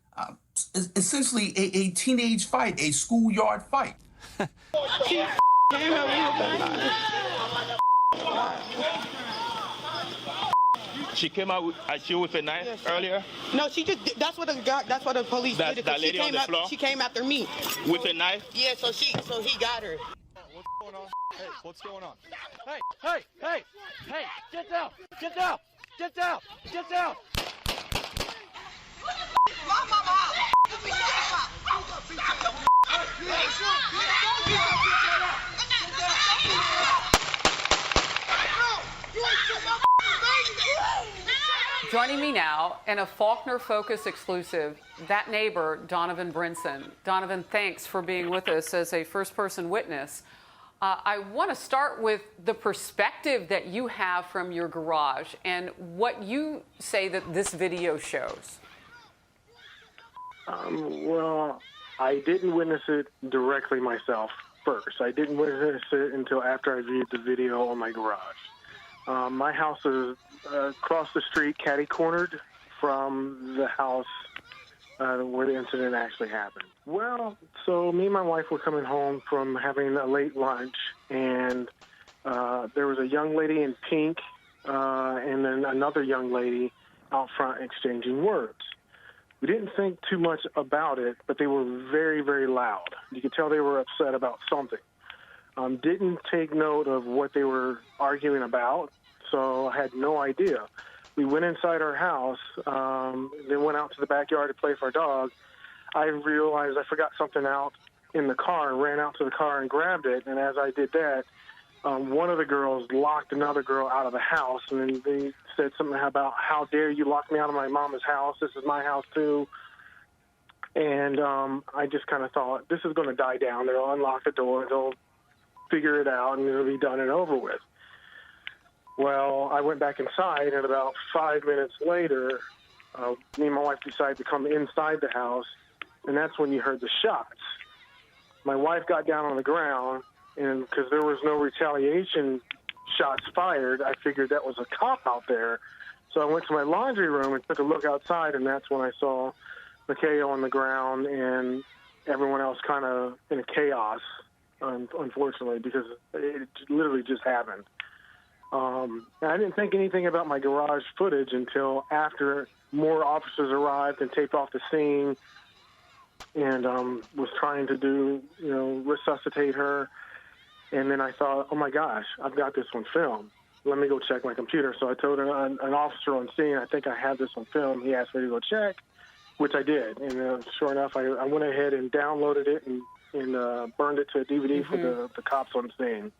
essentially a teenage fight, a schoolyard fight? She came out at you with a knife earlier? No, she just, that's what the police did. That lady on the floor? She came after me. With a knife? Yeah, so he got her. What's going on? Hey, what's going on? Hey, get down, get down, get down, get down. Joining me now in a Faulkner Focus exclusive, that neighbor, Donovan Brinson. Donovan, thanks for being with us as a first-person witness. I want to start with the perspective that you have from your garage and what you say that this video shows. Well, I didn't witness it directly myself first. I didn't witness it until after I viewed the video on my garage. My house is across the street, catty-cornered from the house where the incident actually happened. Well, so me and my wife were coming home from having a late lunch, and there was a young lady in pink and then another young lady out front exchanging words. We didn't think too much about it, but they were very, very loud. You could tell they were upset about something. Didn't take note of what they were arguing about, so I had no idea. We went inside our house, then went out to the backyard to play with our dog. I realized I forgot something out in the car and ran out to the car and grabbed it, and as I did that, one of the girls locked another girl out of the house, and then they said something about, "How dare you lock me out of my mama's house? This is my house too." And I just kind of thought, this is going to die down. They'll unlock the door, they'll figure it out, and it'll be done and over with. Well, I went back inside, and about 5 minutes later, me and my wife decided to come inside the house, and that's when you heard the shots. My wife got down on the ground, and because there was no retaliation shots fired, I figured that was a cop out there. So I went to my laundry room and took a look outside, and that's when I saw Ma'Khia on the ground and everyone else kind of in a chaos, unfortunately, because it literally just happened. I didn't think anything about my garage footage until after more officers arrived and taped off the scene and was trying to resuscitate her. And then I thought, oh my gosh, I've got this on film. Let me go check my computer. So I told an officer on scene, I think I have this on film. He asked me to go check, which I did. And sure enough, I went ahead and downloaded it and burned it to a DVD for the cops on scene.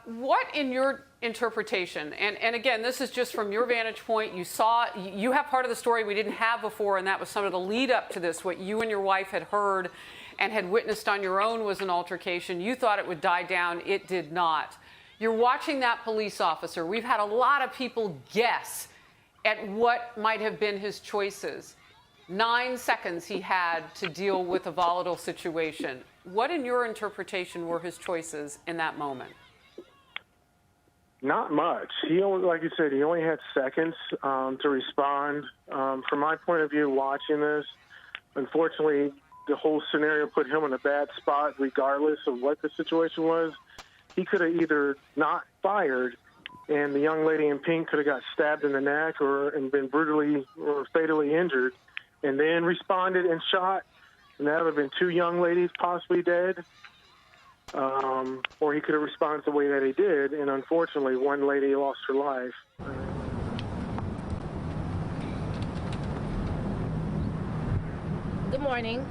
What, in your interpretation, and again, this is just from your vantage point, you have part of the story we didn't have before, and that was some of the lead up to this, what you and your wife had heard and had witnessed on your own was an altercation. You thought it would die down. It did not. You're watching that police officer. We've had a lot of people guess at what might have been his choices. 9 seconds he had to deal with a volatile situation. What, in your interpretation, were his choices in that moment? Not much. He only, like you said, he only had seconds to respond. From my point of view, watching this, unfortunately, the whole scenario put him in a bad spot regardless of what the situation was. He could have either not fired and the young lady in pink could have got stabbed in the neck and been brutally or fatally injured, and then responded and shot, and that would have been 2 young ladies possibly dead. Or he could have responded the way that he did, and unfortunately, 1 lady lost her life. Good morning.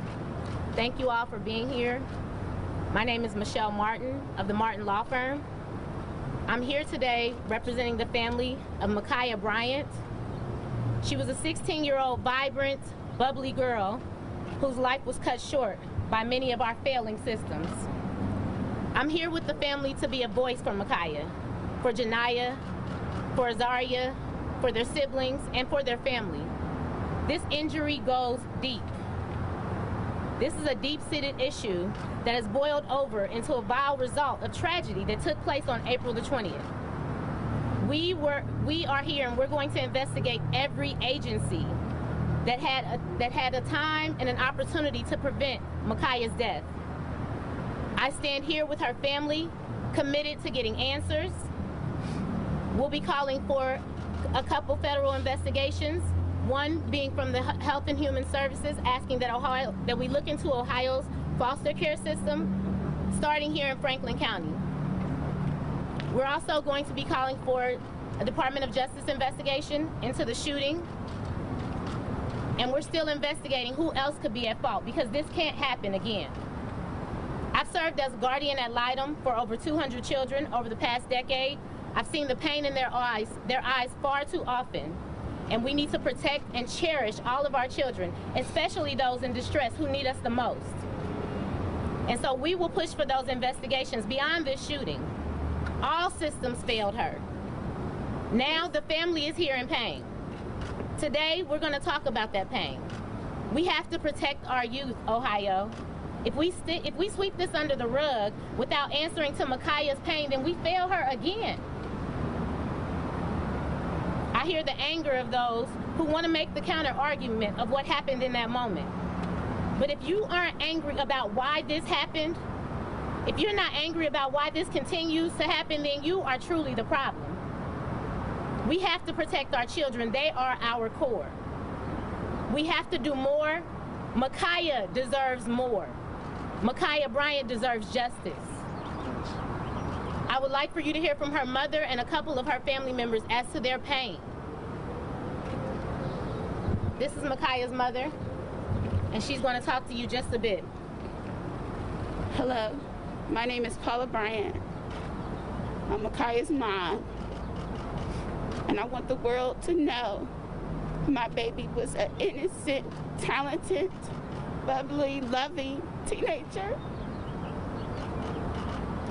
Thank you all for being here. My name is Michelle Martin of the Martin Law Firm. I'm here today representing the family of Ma'Khia Bryant. She was a 16-year-old vibrant, bubbly girl whose life was cut short by many of our failing systems. I'm here with the family to be a voice for Ma'Khia, for Janiyah, for Azaria, for their siblings, and for their family. This injury goes deep. This is a deep-seated issue that has boiled over into a vile result of tragedy that took place on April the 20th. We are here and we're going to investigate every agency that had a time and an opportunity to prevent Ma'Khia's death. I stand here with her family, committed to getting answers. We'll be calling for a couple federal investigations, one being from the Health and Human Services, asking that we look into Ohio's foster care system, starting here in Franklin County. We're also going to be calling for a Department of Justice investigation into the shooting. And we're still investigating who else could be at fault, because this can't happen again. I've served as guardian ad litem for over 200 children over the past decade. I've seen the pain in their eyes far too often. And we need to protect and cherish all of our children, especially those in distress who need us the most. And so we will push for those investigations beyond this shooting. All systems failed her. Now the family is here in pain. Today, we're going to talk about that pain. We have to protect our youth, Ohio. If we sweep this under the rug without answering to Ma'Khia's pain, then we fail her again. I hear the anger of those who want to make the counter argument of what happened in that moment. But if you aren't angry about why this happened, if you're not angry about why this continues to happen, then you are truly the problem. We have to protect our children. They are our core. We have to do more. Ma'Khia deserves more. Ma'Khia Bryant deserves justice. I would like for you to hear from her mother and a couple of her family members as to their pain. This is Ma'Khia's mother, and she's going to talk to you just a bit. Hello, my name is Paula Bryant. I'm Ma'Khia's mom. And I want the world to know my baby was an innocent, talented, bubbly, loving teenager.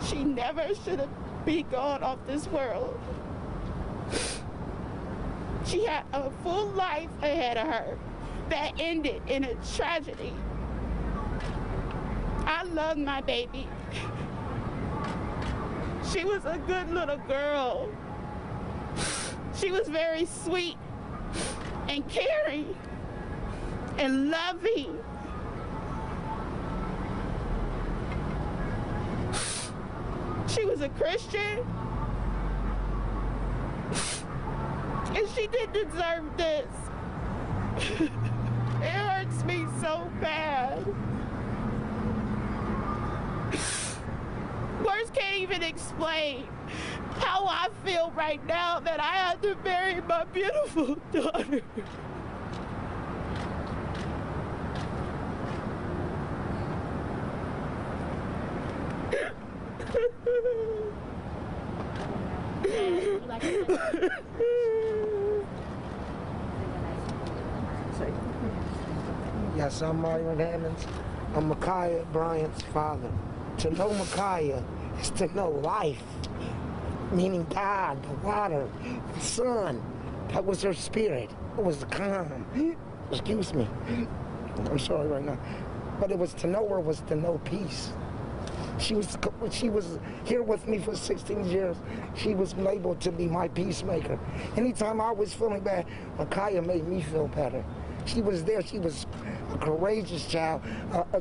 She never should have been gone off this world. She had a full life ahead of her that ended in a tragedy. I love my baby. She was a good little girl. She was very sweet and caring and loving. She was a Christian, and she didn't deserve this. It hurts me so bad. Words can't even explain how I feel right now that I had to bury my beautiful daughter. Yes, I'm Martin Hammonds. I'm Ma'Khia Bryant's father. To know Ma'Khia is to know life, meaning God, the water, the sun, That was her spirit. It was calm. Excuse me. I'm sorry right now. But it was to know her was to know peace. She was here with me for 16 years. She was able to be my peacemaker. Anytime I was feeling bad, Ma'Khia made me feel better. She was there. She was a courageous child.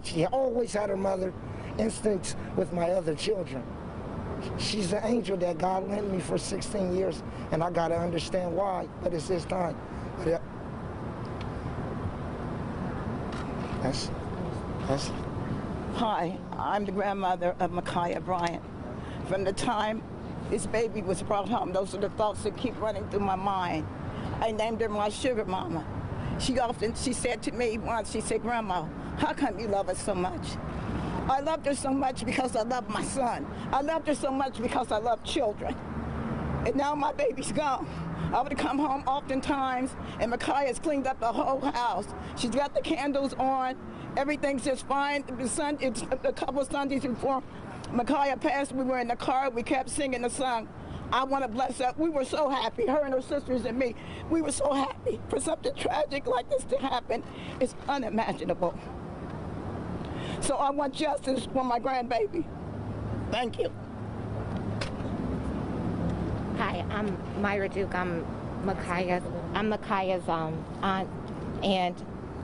She always had her mother instincts with my other children. She's an angel that God lent me for 16 years, and I got to understand why, but it's His time. But, that's Hi, I'm the grandmother of Ma'Khia Bryant. From the time this baby was brought home, those are the thoughts that keep running through my mind. I named her my sugar mama. She said to me once, she said, Grandma, how come you love us so much? I loved her so much because I love my son. I loved her so much because I love children. And now my baby's gone. I would come home oftentimes, and Ma'Khia's cleaned up the whole house. She's got the candles on. Everything's just fine. It's a couple of Sundays before Ma'Khia passed, we were in the car. We kept singing the song, I Want to Bless Her. We were so happy, her and her sisters and me. We were so happy. For something tragic like this to happen is unimaginable. So I want justice for my grandbaby. Thank you. Hi, I'm Myra Duke. I'm Ma'Khia's aunt, and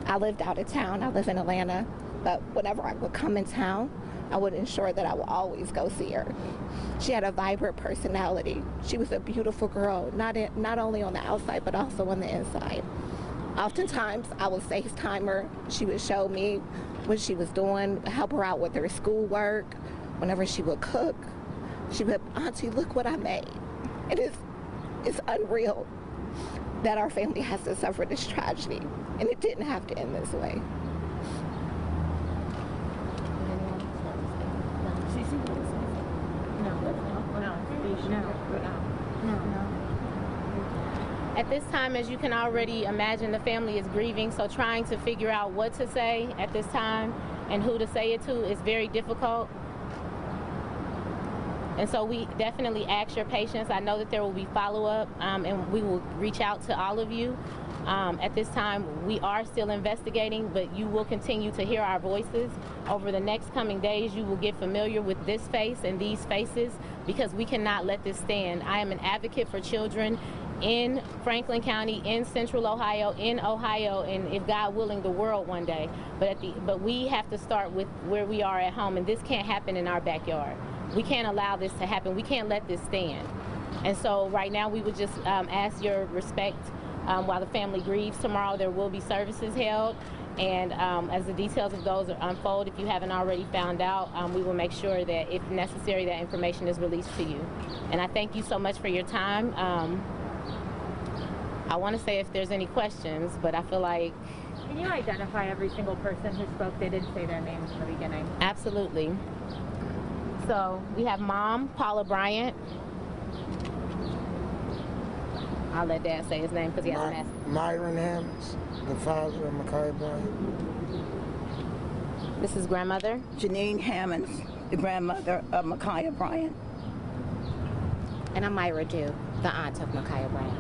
I lived out of town. I live in Atlanta, but whenever I would come in town, I would ensure that I would always go see her. She had a vibrant personality. She was a beautiful girl, not only on the outside, but also on the inside. Oftentimes, I would FaceTime her. She would show me what she was doing, help her out with her schoolwork. Whenever she would cook, she would, Auntie, look what I made. It's unreal that our family has to suffer this tragedy, and it didn't have to end this way. At this time, as you can already imagine, the family is grieving, so trying to figure out what to say at this time and who to say it to is very difficult. And so we definitely ask your patience. I know that there will be follow-up, and we will reach out to all of you. At this time, we are still investigating, but you will continue to hear our voices. Over the next coming days, you will get familiar with this face and these faces, because we cannot let this stand. I am an advocate for children in Franklin County, in Central Ohio, and if God willing, the world one day. But we have to start with where we are at home, and this can't happen in our backyard. We can't allow this to happen. We can't let this stand. And so right now we would just ask your respect while the family grieves. Tomorrow there will be services held, and as the details of those unfold, if you haven't already found out, we will make sure that if necessary that information is released to you. And I thank you so much for your time. I want to say if there's any questions, but I feel like... Can you identify every single person who spoke? They didn't say their names in the beginning. Absolutely. So we have Mom, Paula Bryant. I'll let Dad say his name because he has an accent. Myron Hammonds, the father of Ma'Khia Bryant. This is grandmother. Janine Hammonds, the grandmother of Ma'Khia Bryant. And I'm Myra Duke, the aunt of Ma'Khia Bryant.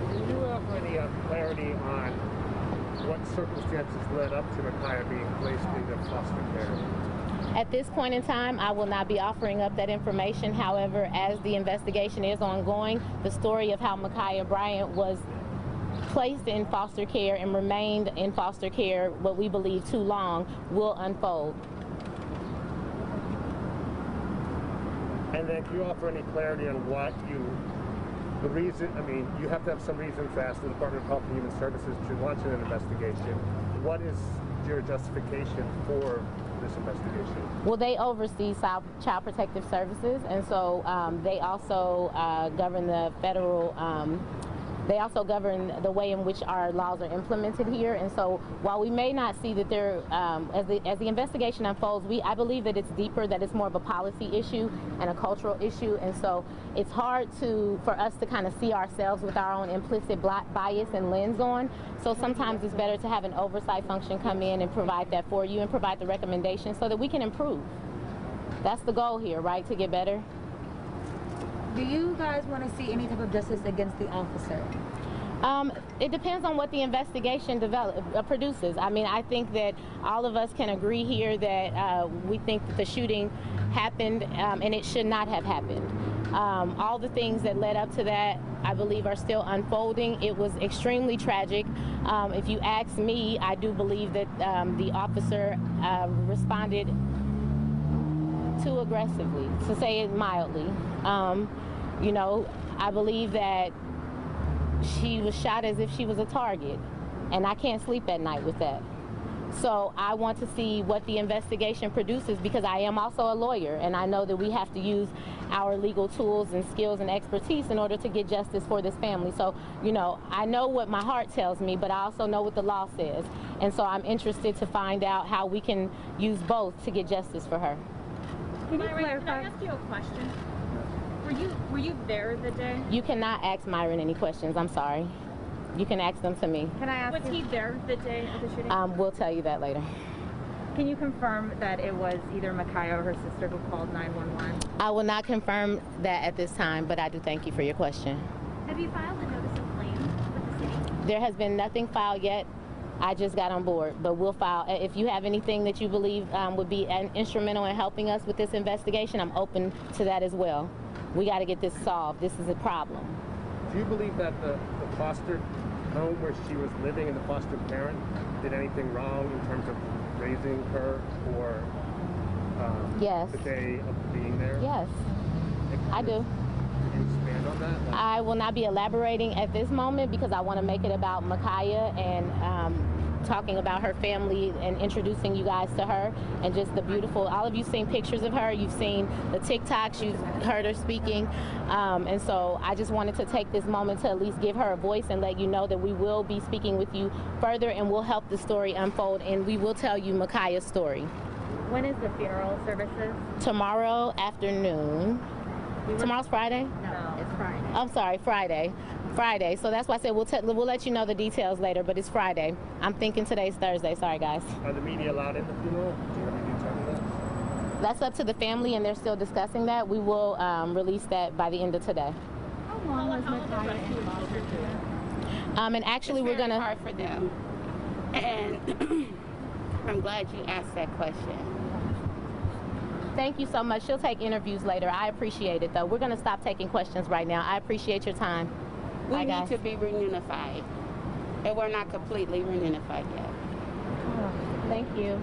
Can you offer any clarity on what circumstances led up to Ma'Khia being placed into foster care? At this point in time, I will not be offering up that information. However, as the investigation is ongoing, the story of how Ma'Khia Bryant was placed in foster care and remained in foster care, what we believe too long, will unfold. And then can you offer any clarity on the reason, I mean, you have to have some reason to ask the Department of Health and Human Services to launch an investigation. What is your justification for this investigation? Well, they oversee Child Protective Services, and so they also govern the federal, they also govern the way in which our laws are implemented here. And so while we may not see that there, as the investigation unfolds, I believe that it's deeper, that it's more of a policy issue and a cultural issue. And so it's hard for us to kind of see ourselves with our own implicit bias and lens on. So sometimes it's better to have an oversight function come in and provide that for you and provide the recommendations so that we can improve. That's the goal here, right? To get better. Do you guys want to see any type of justice against the officer? It depends on what the investigation produces. I mean, I think that all of us can agree here that we think that the shooting happened and it should not have happened. All the things that led up to that, I believe, are still unfolding. It was extremely tragic. If you ask me, I do believe that the officer responded too aggressively, to say it mildly. You know, I believe that she was shot as if she was a target, and I can't sleep at night with that. So I want to see what the investigation produces, because I am also a lawyer, and I know that we have to use our legal tools and skills and expertise in order to get justice for this family. So, you know, I know what my heart tells me, but I also know what the law says. And so I'm interested to find out how we can use both to get justice for her. Can I ask you a question? Were you there the day? You cannot ask Myron any questions. I'm sorry. You can ask them to me. Can I ask Was he there the day of the shooting? We'll tell you that later. Can you confirm that it was either Ma'Khia or her sister who called 911? I will not confirm that at this time, but I do thank you for your question. Have you filed a notice of claim with the city? There has been nothing filed yet. I just got on board, but we'll file. If you have anything that you believe would be instrumental in helping us with this investigation, I'm open to that as well. We got to get this solved. This is a problem. Do you believe that the foster home where she was living and the foster parent did anything wrong in terms of raising her or yes. the day of being there? Yes, I do. Can you expand on that? I will not be elaborating at this moment because I want to make it about Ma'Khia and talking about her family and introducing you guys to her and just the beautiful, all of you seen pictures of her, you've seen the TikToks, you've heard her speaking, and so I just wanted to take this moment to at least give her a voice and let you know that we will be speaking with you further and we'll help the story unfold and we will tell you Ma'Khia's story. When is the funeral services? Tomorrow afternoon. Tomorrow's Friday? No, it's Friday. I'm sorry, Friday. So that's why I said we'll let you know the details later, but it's Friday. I'm thinking today's Thursday. Sorry, guys. Are the media allowed in the funeral? Do you have any detail on that? That's up to the family, and they're still discussing that. We will release that by the end of today. How long was Ma'Khia in foster care? And actually, we're gonna. Hard for them, and I'm glad you asked that question. Thank you so much. She'll take interviews later. I appreciate it, though. We're going to stop taking questions right now. I appreciate your time. We need to be reunified, and we're not completely reunified yet. Thank you.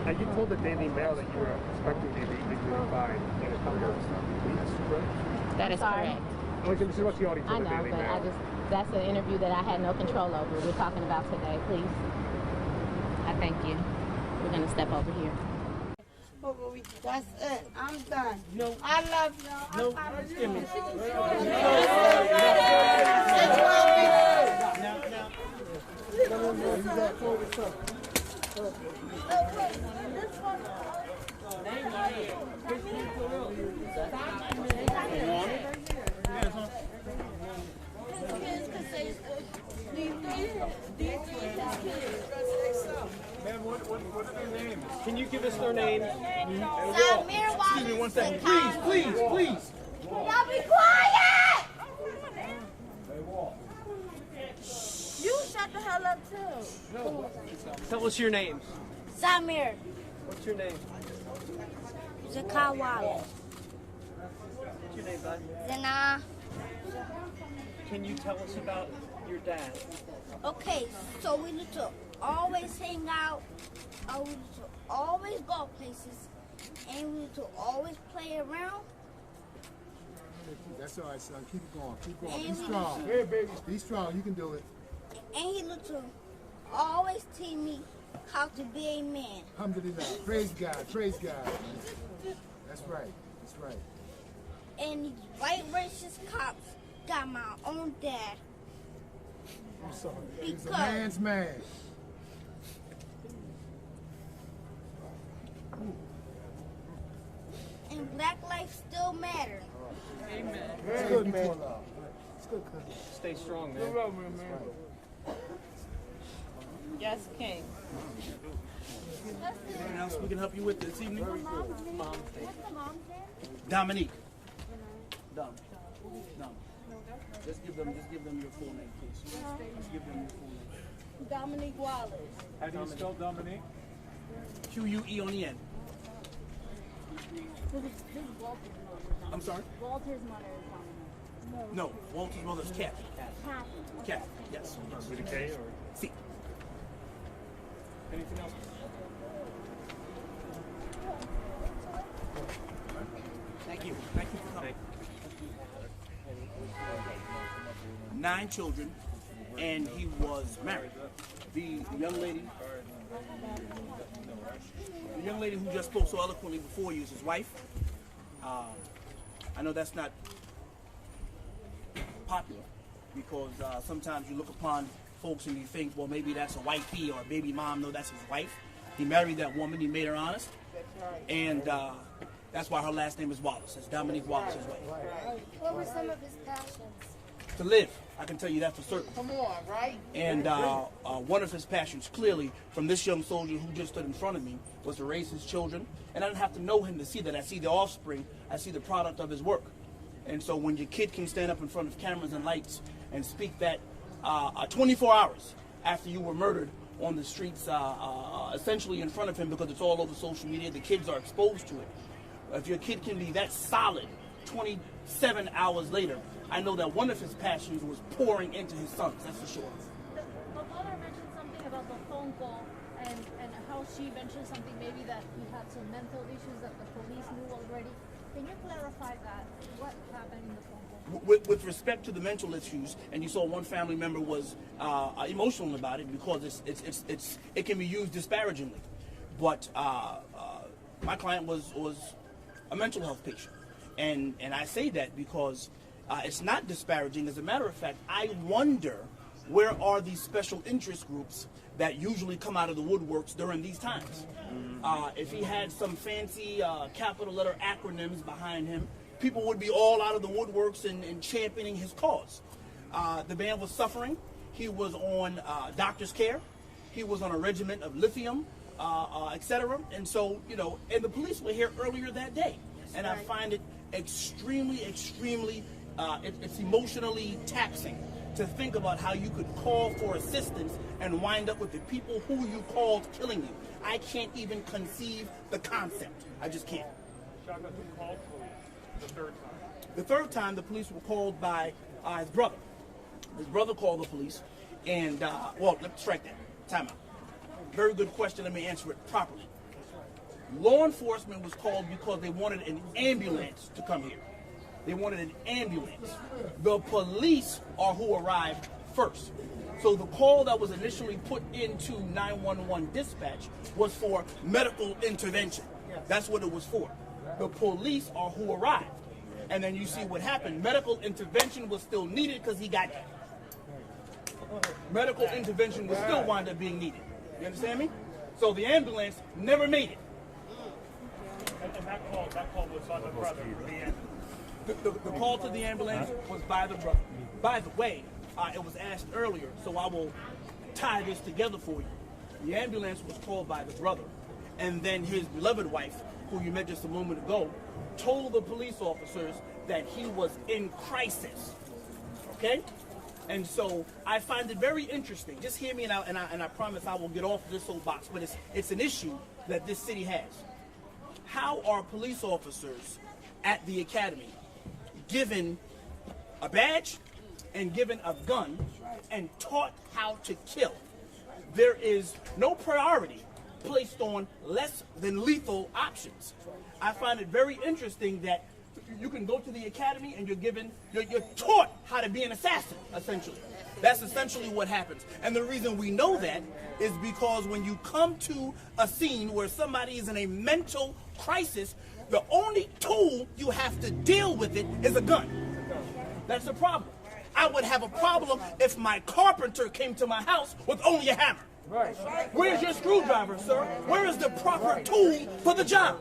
And you told the Daily Mail that you were expecting to be reunified in a couple of weeks, correct? That is correct. This is what you already told I know, the Daily but Mail. that's an interview that I had no control over. We're talking about today, please. I thank you. We're going to step over here. That's it. I'm done. No. I love y'all. No. Give me. What's their name? Can you give us their name? Excuse me one second. Please. Y'all be quiet! You shut the hell up too. No. Tell us your names. Samir. What's your name? Zakai Wallace. What's your name, bud? Zana. Can you tell us about your dad? Okay, so we need to always hang out, we need to always go places, and we need to always play around. That's all right, son. Keep it going. Keep going. And Be strong. Hey, baby. Be strong. You can do it. And he need to always teach me how to be a man. Alhamdulillah. Praise God. Praise God. That's right. That's right. And these white racist cops got my own dad. I'm sorry. He's a man's man. And black life still matters. Amen. It's good, man. It's good, cousin. Stay strong, man. Yes, King. Anything else we can help you with this evening? Dominique. Dumb. Just give them your full name, please. Just give them your full name. Dominique Wallace. How do you spell Dominique? Q-U-E on the end. I'm sorry? Walter's mother is Dominique. No, Walter's mother's Kathy. Kathy, yes. With a K or? C. Anything else? Thank you. Thank you for coming. 9 children, and he was married. The young lady who just spoke so eloquently before you is his wife. I know that's not popular because sometimes you look upon folks and you think, well, maybe that's a wifey or a baby mom. No, that's his wife. He married that woman. He made her honest, and that's why her last name is Wallace. It's Dominique Wallace's wife. What were some of his passions? To live, I can tell you that for certain. Come on, right? And one of his passions, clearly, from this young soldier who just stood in front of me, was to raise his children. And I didn't have to know him to see that. I see the offspring. I see the product of his work. And so when your kid can stand up in front of cameras and lights and speak that 24 hours after you were murdered on the streets, essentially in front of him because it's all over social media, the kids are exposed to it. If your kid can be that solid 27 hours later, I know that one of his passions was pouring into his sons, that's for sure. The mother mentioned something about the phone call and how she mentioned something maybe that he had some mental issues that the police knew already. Can you clarify that? What happened in the phone call? With respect to the mental issues, and you saw one family member was emotional about it because it can be used disparagingly. But my client was a mental health patient. And I say that because it's not disparaging. As a matter of fact, I wonder where are these special interest groups that usually come out of the woodworks during these times. If he had some fancy capital letter acronyms behind him, people would be all out of the woodworks and championing his cause. The man was suffering. He was on doctor's care. He was on a regimen of lithium, etc. And so, and the police were here earlier that day. And I find it extremely, it's emotionally taxing to think about how you could call for assistance and wind up with the people who you called killing you. I can't even conceive the concept. I just can't. Shaka, who called police the third time? The third time, the police were called by his brother. His brother called the police, and, well, let's strike that. Time out. Very good question. Let me answer it properly. Law enforcement was called because they wanted an ambulance to come here. They wanted an ambulance. The police are who arrived first. So the call that was initially put into 911 dispatch was for medical intervention. That's what it was for. The police are who arrived. And then you see what happened. Medical intervention was still needed because he got hit. Medical intervention was still wound up being needed. You understand me? So the ambulance never made it. And that call was on the brother. The call to the ambulance was by the brother. By the way, it was asked earlier, so I will tie this together for you. The ambulance was called by the brother, and then his beloved wife, who you met just a moment ago, told the police officers that he was in crisis. Okay? And so I find it very interesting. Just hear me, and I promise I will get off this soapbox, but it's an issue that this city has. How are police officers at the academy given a badge and given a gun and taught how to kill? There is no priority placed on less than lethal options. I find it very interesting that you can go to the academy and you're taught how to be an assassin, essentially. That's essentially what happens. And the reason we know that is because when you come to a scene where somebody is in a mental crisis, the only tool you have to deal with it is a gun. That's the problem. I would have a problem if my carpenter came to my house with only a hammer. Where's your screwdriver, sir? Where is the proper tool for the job?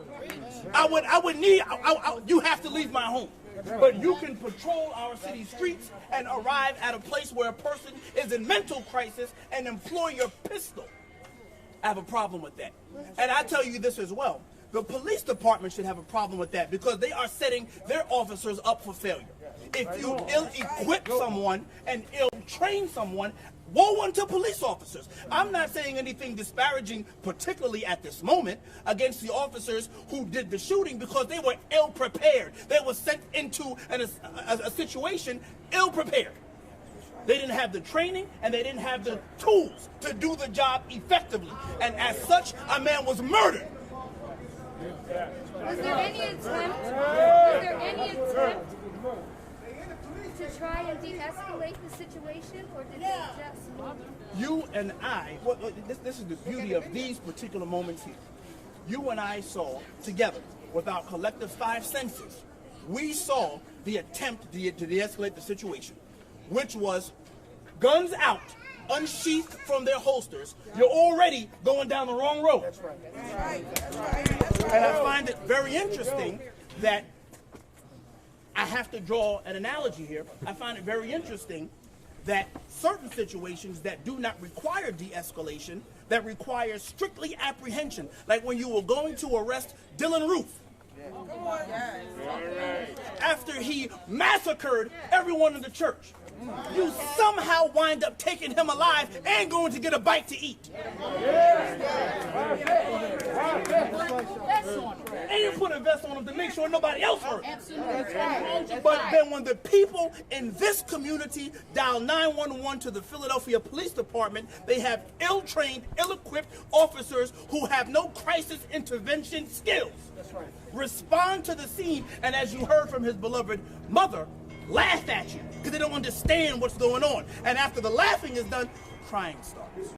You have to leave my home. But you can patrol our city streets and arrive at a place where a person is in mental crisis and employ your pistol. I have a problem with that. And I tell you this as well. The police department should have a problem with that because they are setting their officers up for failure. If you ill-equip someone and ill-train someone, woe unto police officers. I'm not saying anything disparaging, particularly at this moment, against the officers who did the shooting because they were ill-prepared. They were sent into a situation ill-prepared. They didn't have the training and they didn't have the tools to do the job effectively. And as such, a man was murdered. Was there any attempt to try and de-escalate the situation, or did they just move? You and I, this is the beauty of these particular moments here. You and I saw together, with our collective five senses, we saw the attempt to de-escalate the situation, which was guns out, unsheathed from their holsters. You're already going down the wrong road. That's right. That's right. That's right. That's right. And I find it very interesting that I have to draw an analogy here. I find it very interesting that certain situations that do not require de-escalation, that require strictly apprehension, like when you were going to arrest Dylan Roof, after he massacred everyone in the church. You somehow wind up taking him alive and going to get a bite to eat. And you put a vest on him to make sure nobody else hurt. But then when the people in this community dial 911 to the Philadelphia Police Department, they have ill-trained, ill-equipped officers who have no crisis intervention skills. Respond to the scene, and as you heard from his beloved mother, laugh at you because they don't understand what's going on. And after the laughing is done, crying starts.